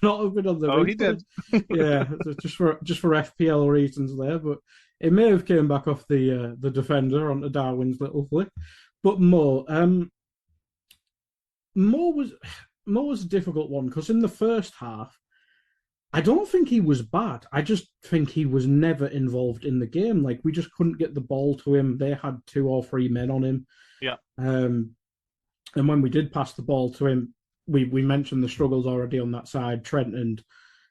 not have been on the. Oh, he did. Yeah, just for FPL reasons there, but it may have came back off the defender onto Darwin's little flick. But Mo was a difficult one because in the first half, I don't think he was bad. I just think he was never involved in the game. Like we just couldn't get the ball to him. They had 2 or 3 men on him. Yeah. And when we did pass the ball to him, we mentioned the struggles already on that side. Trent and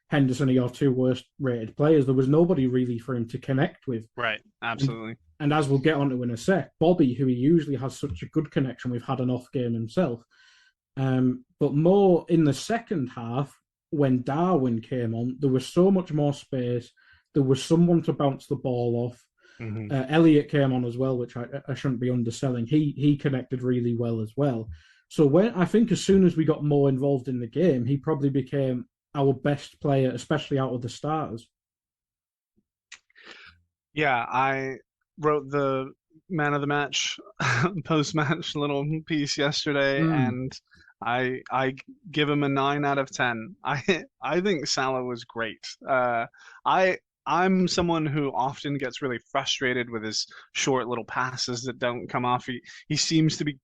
Henderson are your 2 worst rated players. There was nobody really for him to connect with. Right, absolutely. And as we'll get onto in a sec, Bobby, who he usually has such a good connection with, had an off game himself. But more in the second half, when Darwin came on, there was so much more space. There was someone to bounce the ball off. Mm-hmm. Elliot came on as well, which I shouldn't be underselling. He connected really well as well. So I think as soon as we got more involved in the game, he probably became our best player, especially out of the starters. Yeah, I wrote the man of the match post-match little piece yesterday, and I give him a 9 out of 10. I think Salah was great. I I'm someone who often gets really frustrated with his short little passes that don't come off. He seems to be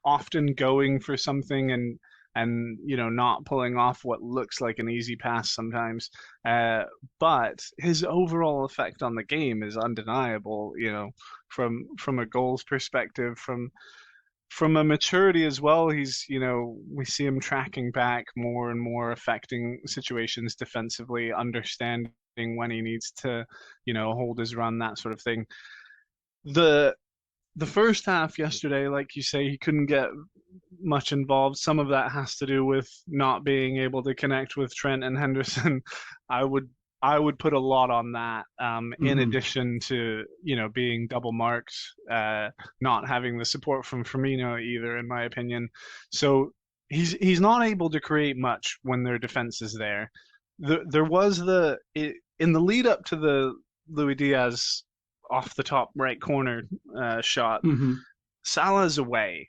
often going for something and not pulling off what looks like an easy pass sometimes. But his overall effect on the game is undeniable. From a goals perspective, from a maturity as well. We see him tracking back more and more, affecting situations defensively, understanding when he needs to, hold his run, that sort of thing. The the first half yesterday, like you say, he couldn't get much involved. Some of that has to do with not being able to connect with Trent and Henderson. I would put a lot on that. In addition to being double marked, not having the support from Firmino either, in my opinion. So he's not able to create much when their defense is there. There was in the lead up to the Luis Diaz off the top right corner shot. Salah's away.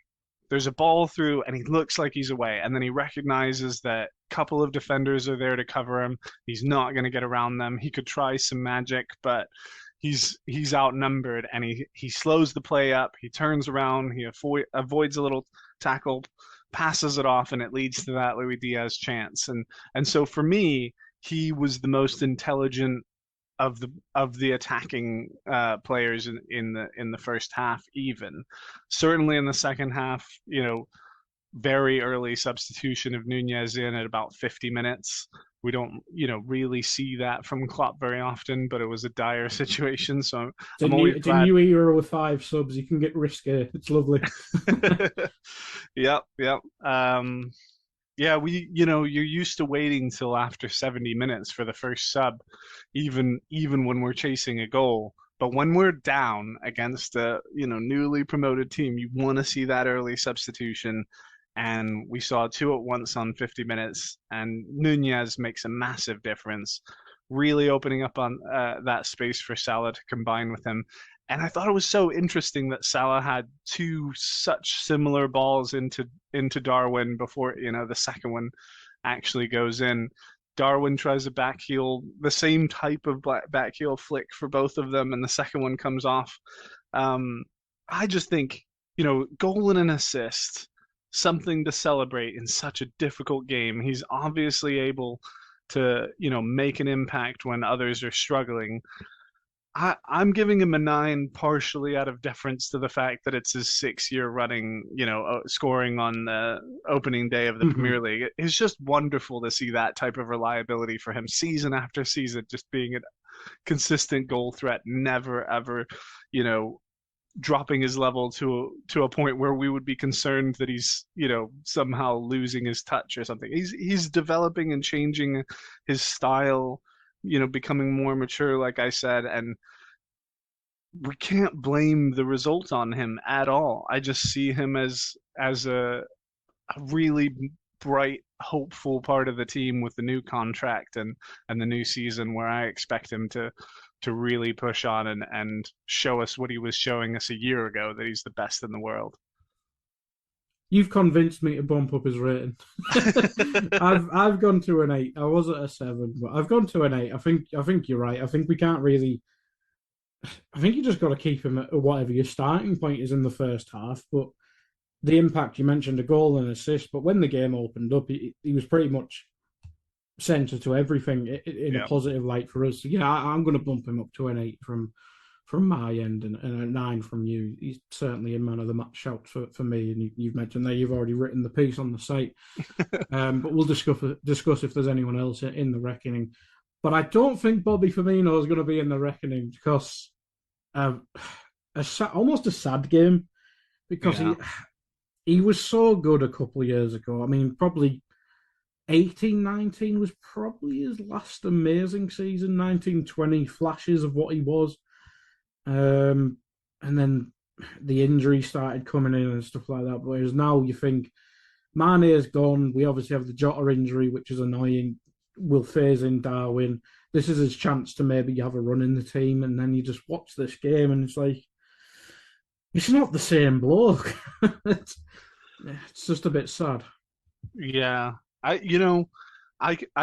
There's a ball through, and he looks like he's away. And then he recognizes that a couple of defenders are there to cover him. He's not going to get around them. He could try some magic, but he's outnumbered, and he slows the play up. He turns around. He avoids a little tackle, passes it off, and it leads to that Luis Diaz chance. And so for me, he was the most intelligent of the attacking players in the first half. Even certainly in the second half, very early substitution of Nunez in at about 50 minutes. We don't really see that from Klopp very often, but it was a dire situation. So it's a new era with 5 subs. You can get risky. It's lovely. Yep. Yeah, you're used to waiting till after 70 minutes for the first sub, even when we're chasing a goal. But when we're down against a newly promoted team, you want to see that early substitution. And we saw 2 at once on 50 minutes, and Nunez makes a massive difference, really opening up on that space for Salah to combine with him. And I thought it was so interesting that Salah had 2 such similar balls into Darwin before the second one actually goes in. Darwin tries a back heel, the same type of back heel flick for both of them, and the second one comes off. I just think goal and an assist, something to celebrate in such a difficult game. He's obviously able to make an impact when others are struggling. I'm giving him a 9 partially out of deference to the fact that it's his 6th year running, scoring on the opening day of the Premier League. It's just wonderful to see that type of reliability for him season after season, just being a consistent goal threat, never ever, dropping his level to a point where we would be concerned that he's, somehow losing his touch or something. He's developing and changing his style, becoming more mature, like I said, and we can't blame the result on him at all. I just see him as a really bright, hopeful part of the team with the new contract and the new season, where I expect him to really push on and show us what he was showing us a year ago, that he's the best in the world. You've convinced me to bump up his rating. I've gone to an 8. I was at a 7, but I've gone to an 8. I think you're right. I think we can't really. I think you just got to keep him at whatever your starting point is in the first half. But the impact, you mentioned a goal and assist, but when the game opened up, he was pretty much centre to everything in a positive light for us. So yeah, I'm going to bump him up to an 8 from my end and a 9 from you. He's certainly a man of the match shout for me. And you've mentioned that you've already written the piece on the site. But we'll discuss if there's anyone else in the reckoning. But I don't think Bobby Firmino is going to be in the reckoning, because almost a sad game, because he was so good a couple of years ago. I mean, probably 18-19 was probably his last amazing season. 19-20 flashes of what he was. And then the injury started coming in and stuff like that. Whereas now you think Mane is gone. We obviously have the Jota injury, which is annoying. We'll phase in Darwin. This is his chance to maybe have a run in the team. And then you just watch this game and it's like, It's not the same bloke. it's, it's just a bit sad. Yeah, I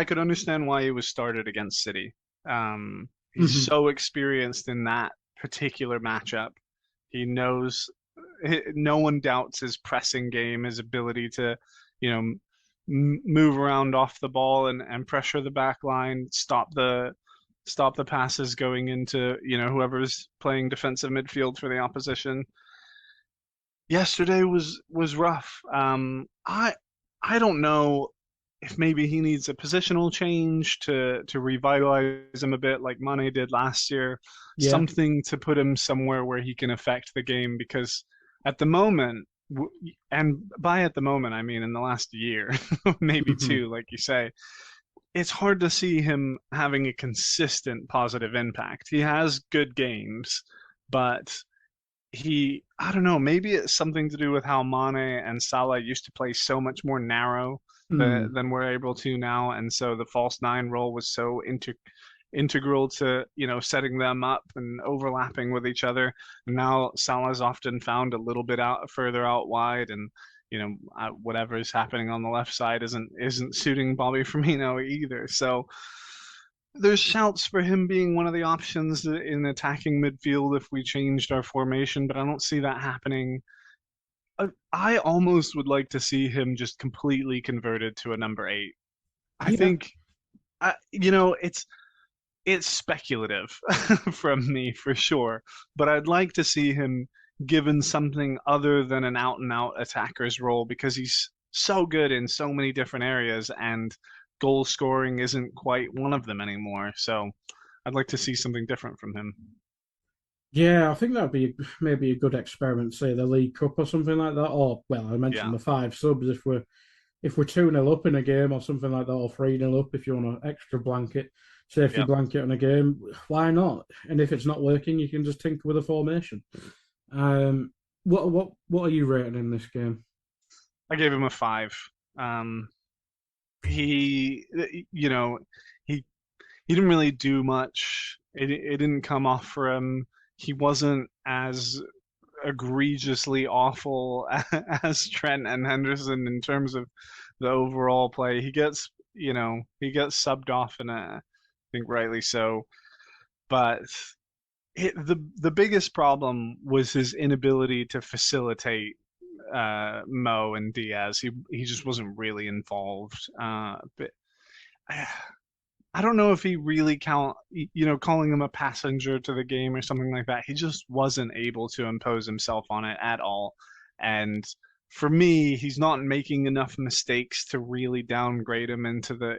could understand why he was started against City. He's Hmm. so experienced in that particular matchup. He knows no one doubts his pressing game, his ability to, you know, move around off the ball and pressure the back line, stop the passes going into, whoever's playing defensive midfield for the opposition. Yesterday was rough. I don't know if maybe he needs a positional change to revitalize him a bit, like Mane did last year. Yeah. Something to put him somewhere where he can affect the game, because at the moment, and by at the moment I mean in the last year, maybe Hmm. two, like you say, it's hard to see him having a consistent positive impact. He has good games, but I don't know, maybe it's something to do with how Mane and Salah used to play so much more narrow Mm. than we're able to now, and so the false nine role was so integral to, setting them up and overlapping with each other. And now Salah's often found a little bit out further out wide, and whatever is happening on the left side isn't suiting Bobby Firmino either. So there's shouts for him being one of the options in attacking midfield if we changed our formation, but I don't see that happening. I almost would like to see him just completely converted to a number eight. I Yeah. think, it's speculative from me for sure, but I'd like to see him given something other than an out and out attacker's role, because he's so good in so many different areas, and goal scoring isn't quite one of them anymore. So I'd like to see something different from him. Yeah, I think that'd be maybe a good experiment, say the League Cup or something like that. Or well, I mentioned Yeah, the five subs if we're 2-0 up in a game or something like that, or 3-0 up if you want an extra blanket, safety yeah. blanket on a game, why not? And if it's not working, you can just tinker with a formation. Um, what are you rating in this game? I gave him a five. Um, he, he he didn't really do much. It didn't come off for him. He wasn't as egregiously awful as Trent and Henderson in terms of the overall play. He gets subbed off, and I think rightly so. But the biggest problem was his inability to facilitate Mo and Diaz. He just wasn't really involved. But I don't know if he really calling him a passenger to the game or something like that. He just wasn't able to impose himself on it at all. And for me, he's not making enough mistakes to really downgrade him into the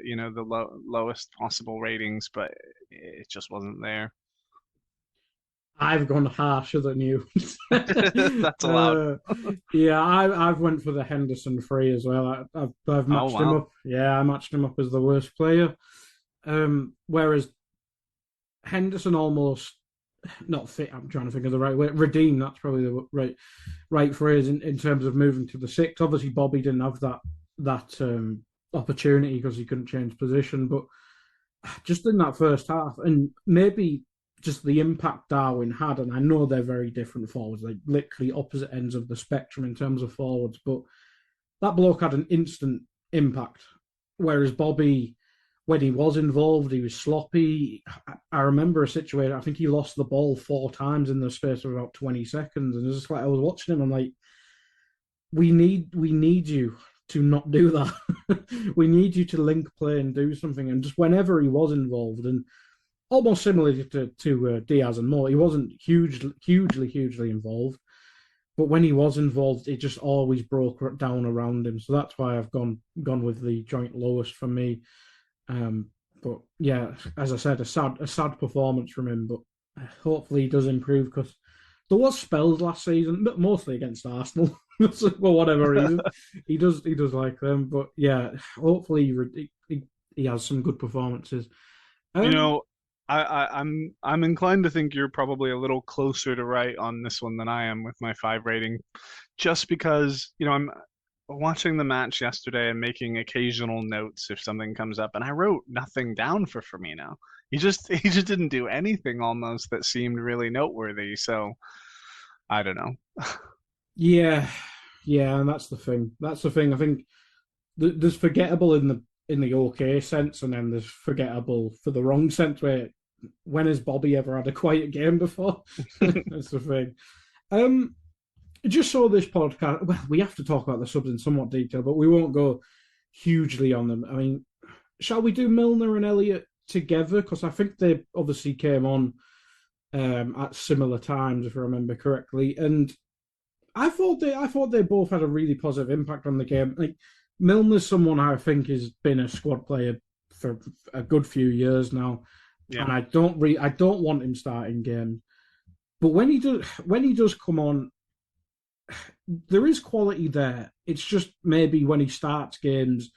lowest possible ratings, but it just wasn't there. I've gone harsher than you. That's allowed. uh, yeah, I've went for the Henderson free as well. I've Oh matched him wow. up. Yeah, I matched him up as the worst player. Whereas Henderson almost not fit. I'm trying to think of the right way. Redeem. That's probably the right phrase in terms of moving to the six. Obviously, Bobby didn't have that opportunity because he couldn't change position. But just in that first half, and maybe just the impact Darwin had, and I know they're very different forwards, like literally opposite ends of the spectrum in terms of forwards, but that bloke had an instant impact. Whereas Bobby, when he was involved, he was sloppy. I remember a situation, I think he lost the ball 4 times in the space of about 20 seconds. And it's just like I was watching him, I'm like, we need you to not do that. We need you to link play and do something. And just whenever he was involved, and almost similarly to Diaz and Moore, he wasn't hugely involved. But when he was involved, it just always broke down around him. So that's why I've gone with the joint lowest for me. Um, but yeah, as I said, a sad performance from him. But hopefully he does improve because there was spells last season, but mostly against Arsenal for whatever reason. He does like them. But yeah, hopefully he has some good performances. You Um, know, I'm inclined to think you're probably a little closer to right on this one than I am with my five rating, just because I'm watching the match yesterday and making occasional notes if something comes up, and I wrote nothing down for Firmino. He just didn't do anything almost that seemed really noteworthy. So I don't know. Yeah, yeah, and that's the thing. That's the thing. I think there's forgettable in the okay sense, and then there's forgettable for the wrong sense. Where when has Bobby ever had a quiet game before? That's the thing. Um, just saw this podcast. Well, we have to talk about the subs in somewhat detail, but we won't go hugely on them. I mean, shall we do Milner and Elliott together? Because I think they obviously came on at similar times, if I remember correctly, and I thought they both had a really positive impact on the game. Like Milner's someone I think has been a squad player for a good few years now, and Yeah. I don't want him starting games. But when he does come on, there is quality there. It's just maybe when he starts games,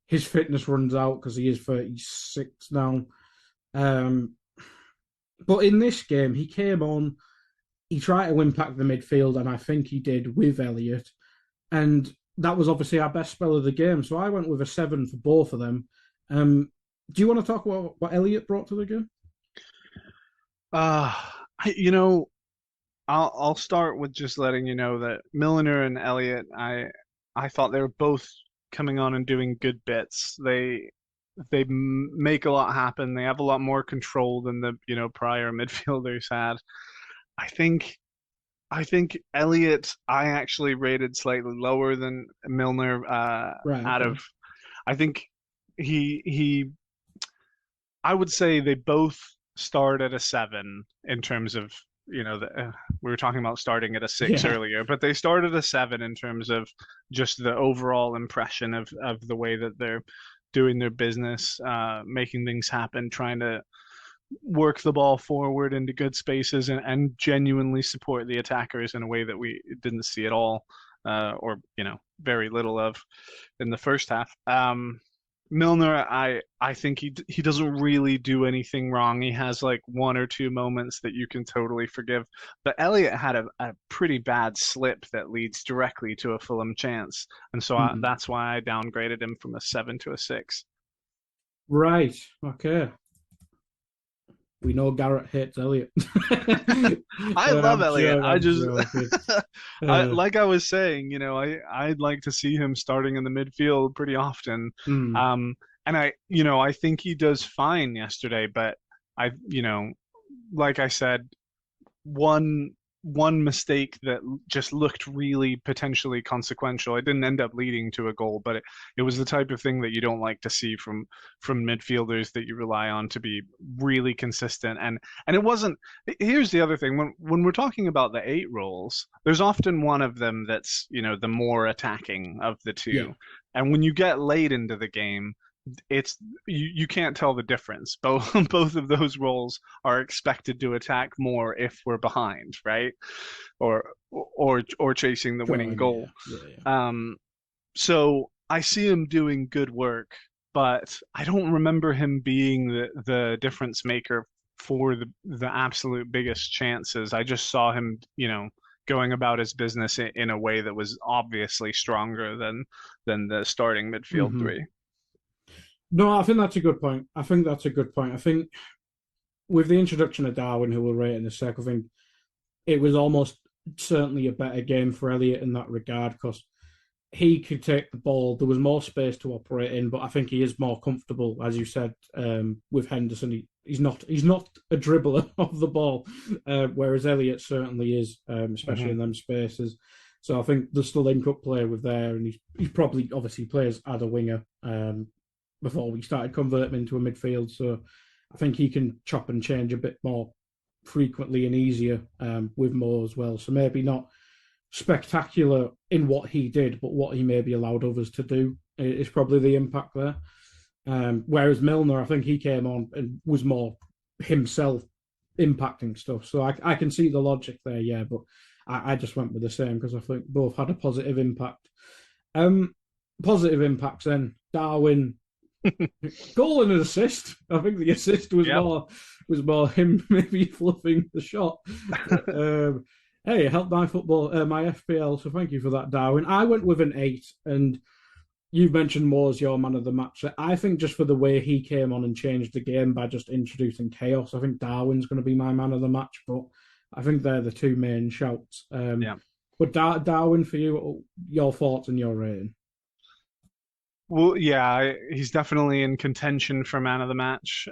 his fitness runs out because he is 36 now. Um, but in this game, he came on, he tried to impact the midfield, and I think he did with Elliott. And that was obviously our best spell of the game. So I went with a 7 for both of them. Do you want to talk about what Elliott brought to the game? Uh, you know, I'll start with just letting you know that Milner and Elliott, I thought they were both coming on and doing good bits. They make a lot happen. They have a lot more control than the prior midfielders had. I think I think Elliott I actually rated slightly lower than Milner. Right. Out Okay. of I think he I would say they both start at a 7 in terms of, we were talking about starting at a 6 Yeah. earlier, but they started at a 7 in terms of just the overall impression of the way that they're doing their business, making things happen, trying to work the ball forward into good spaces and genuinely support the attackers in a way that we didn't see at all, or very little of in the first half. Milner, I think he doesn't really do anything wrong. He has like one or two moments that you can totally forgive. But Elliott had a pretty bad slip that leads directly to a Fulham chance, and so Hmm. that's why I downgraded him from a 7 to a 6. Right. Okay. We know Garrett hates Elliott. I love Elliott. I I'm just, joking. I Uh, like I was saying, I'd like to see him starting in the midfield pretty often. hmm. Um, and I think he does fine yesterday, but like I said, one one mistake that just looked really potentially consequential. It didn't end up leading to a goal, but it was the type of thing that you don't like to see from midfielders that you rely on to be really consistent. And it wasn't. Here's the other thing: when we're talking about the eight roles, there's often one of them that's the more attacking of the Yeah. two. And when you get late into the game, it's you can't tell the difference. Both of those roles are expected to attack more if we're behind, right? Or chasing the winning Sure. goal. Yeah. Yeah. Yeah. So I see him doing good work, but I don't remember him being the difference maker for the absolute biggest chances. I just saw him, going about his business in a way that was obviously stronger than the starting midfield Hmm. three. No, I think that's a good point. I think that's a good point. I think with the introduction of Darwin, who we'll rate in a sec, I think it was almost certainly a better game for Elliot in that regard because he could take the ball. There was more space to operate in, but I think he is more comfortable, as you said, with Henderson. He's not a dribbler of the ball, whereas Elliot certainly is, especially Hmm. in them spaces. So I think there's still link-up play with there, and he's probably obviously plays as a winger before we started converting him into a midfield. So I think he can chop and change a bit more frequently and easier with Mo as well. So maybe not spectacular in what he did, but what he maybe allowed others to do is probably the impact there. Whereas Milner, I think he came on and was more himself impacting stuff. So I can see the logic there, yeah, but I just went with the same because I think both had a positive impact. Um, Positive impacts then. Darwin, goal and an assist. I think the assist Yep. was more him maybe fluffing the shot. Hey, it helped my my FPL. So thank you for that, Darwin. I went with an 8, and you've mentioned Moore's your man of the match. I think just for the way he came on and changed the game by just introducing chaos, I think Darwin's going to be my man of the match. But I think they're the two main shouts. Yeah. But Darwin, for you, your thoughts and your rating? Well, yeah, he's definitely in contention for man of the match.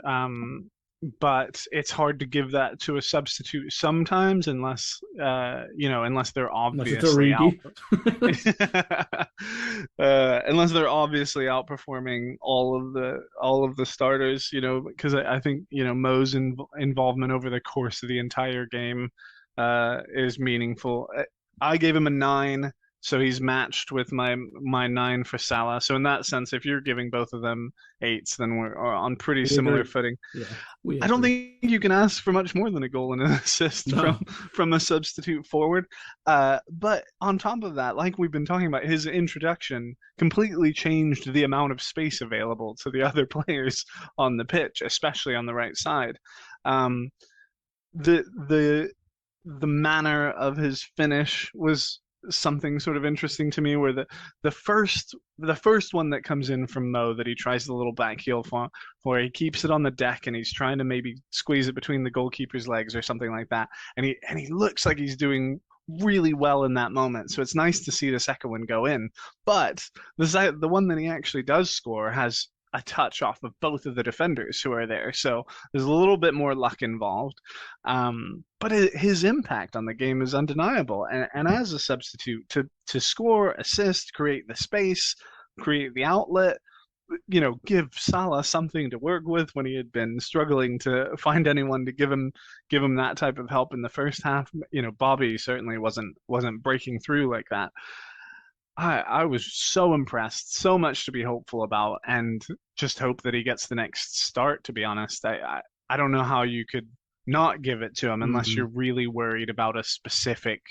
But it's hard to give that to a substitute sometimes, unless unless they're Unless it's obviously out. Origi. Unless they're obviously outperforming all of the starters, because I think Mo's involvement over the course of the entire game is meaningful. I gave him a 9, so he's matched with my 9 for Salah. So in that sense, if you're giving both of them 8s, then we're on pretty We similar agree. footing. Yeah, we I don't agree. think you can ask for much more than a goal and an assist No. from a substitute forward. But on top of that, like we've been talking about, his introduction completely changed the amount of space available to the other players on the pitch, especially on the right side. Um, the the the manner of his finish was something sort of interesting to me, where the first one that comes in from Mo, that he tries the little back heel for, he keeps it on the deck and he's trying to maybe squeeze it between the goalkeeper's legs or something like that, and he looks like he's doing really well in that moment. So it's nice to see the second one go in. But the one that he actually does score has a touch off of both of the defenders who are there. So there's a little bit more luck involved. But his impact on the game is undeniable. And as a substitute, to score, assist, create the space, create the outlet, give Salah something to work with when he had been struggling to find anyone to give him that type of help in the first half. Bobby certainly wasn't breaking through like that. I was so impressed, so much to be hopeful about, and just hope that he gets the next start, to be honest. I don't know how you could not give it to him unless Mm-hmm. you're really worried about a specific,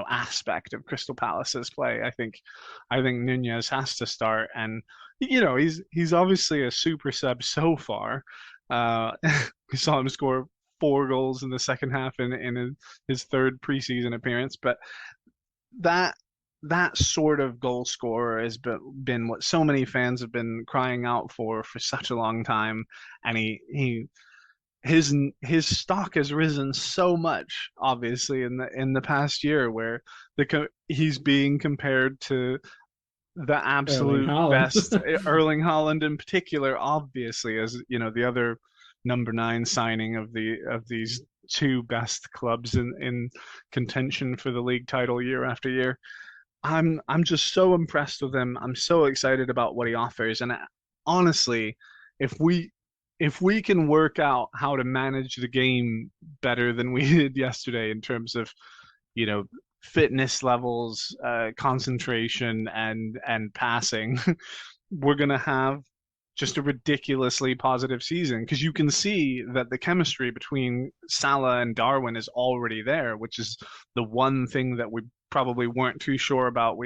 aspect of Crystal Palace's play. I think Nunez has to start, and he's obviously a super sub so far. Uh, we saw him score 4 goals in the second half in his third preseason appearance, but that that sort of goal scorer has been what so many fans have been crying out for such a long time, and his stock has risen so much, obviously in the past year, where he's being compared to the Erling absolute Haaland. best, Erling Haaland in particular, obviously, as the other number 9 signing of these two best clubs in contention for the league title year after year. I'm just so impressed with him. I'm so excited about what he offers, and honestly, if we can work out how to manage the game better than we did yesterday in terms of you know fitness levels, concentration, and passing, we're gonna have just a ridiculously positive season, because you can see that the chemistry between Salah and Darwin is already there, which is the one thing that we probably weren't too sure about.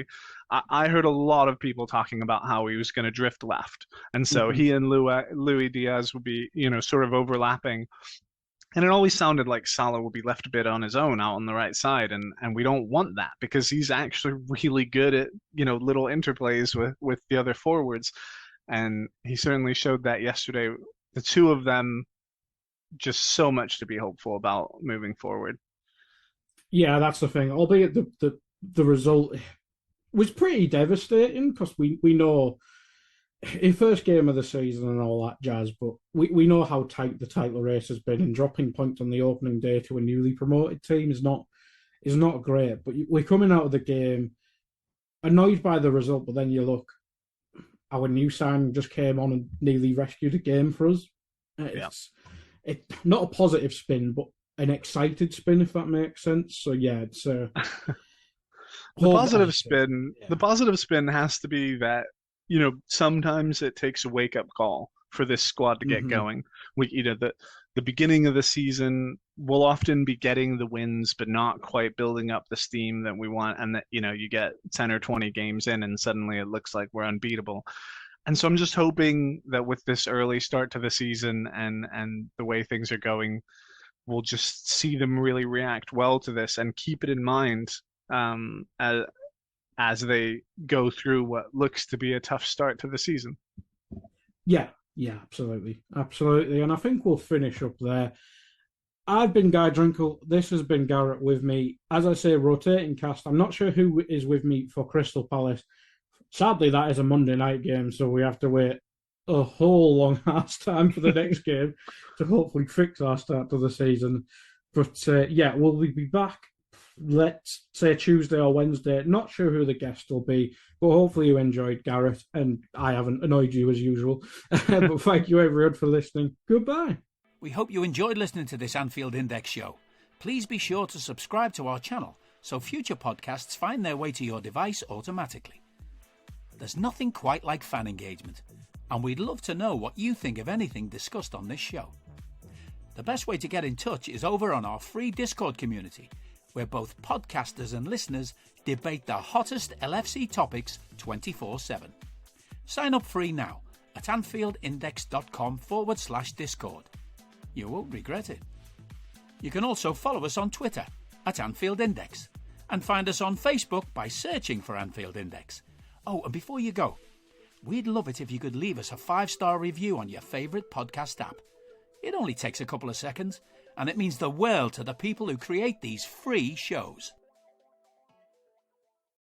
I heard a lot of people talking about how he was going to drift left, and so Mm-hmm. he and Louis Diaz would be sort of overlapping. And it always sounded like Salah will be left a bit on his own out on the right side, and we don't want that, because he's actually really good at little interplays with the other forwards, and he certainly showed that yesterday. The two of them, just so much to be hopeful about moving forward. Yeah, that's the thing. Albeit the result was pretty devastating, because we know in first game of the season and all that jazz, but we know how tight the title race has been, and dropping points on the opening day to a newly promoted team is not great. But we're coming out of the game annoyed by the result, but then you look, our new signing just came on and nearly rescued a game for us. Yeah. It's not a positive spin, but an excited spin, if that makes sense. So yeah, it's The hope. positive spin, Yeah. the positive spin has to be that, sometimes it takes a wake up call for this squad to get Mm-hmm. going. The beginning of the season, we'll often be getting the wins, but not quite building up the steam that we want. And that, you get 10 or 20 games in and suddenly it looks like we're unbeatable. And so I'm just hoping that with this early start to the season and the way things are going, we'll just see them really react well to this and keep it in mind, um, as, as they go through what looks to be a tough start to the season. Yeah, yeah, absolutely, absolutely. And I think we'll finish up there. I've been Guy Drinkle. This has been Garrett with me. As I say, rotating cast. I'm not sure who is with me for Crystal Palace. Sadly, that is a Monday night game, so we have to wait a whole long ass time for the next game to hopefully fix our start to the season. But yeah, we'll be back, let's say Tuesday or Wednesday. Not sure who the guest will be, but hopefully you enjoyed, Garrett, and I haven't annoyed you as usual. But thank you everyone for listening. Goodbye. We hope you enjoyed listening to this Anfield Index show. Please be sure to subscribe to our channel so future podcasts find their way to your device automatically. There's nothing quite like fan engagement, and we'd love to know what you think of anything discussed on this show. The best way to get in touch is over on our free Discord community, where both podcasters and listeners debate the hottest LFC topics 24/7. Sign up free now at AnfieldIndex.com/Discord. You won't regret it. You can also follow us on Twitter at Anfield Index and find us on Facebook by searching for Anfield Index. Oh, and before you go, we'd love it if you could leave us a 5-star review on your favourite podcast app. It only takes a couple of seconds, and it means the world to the people who create these free shows.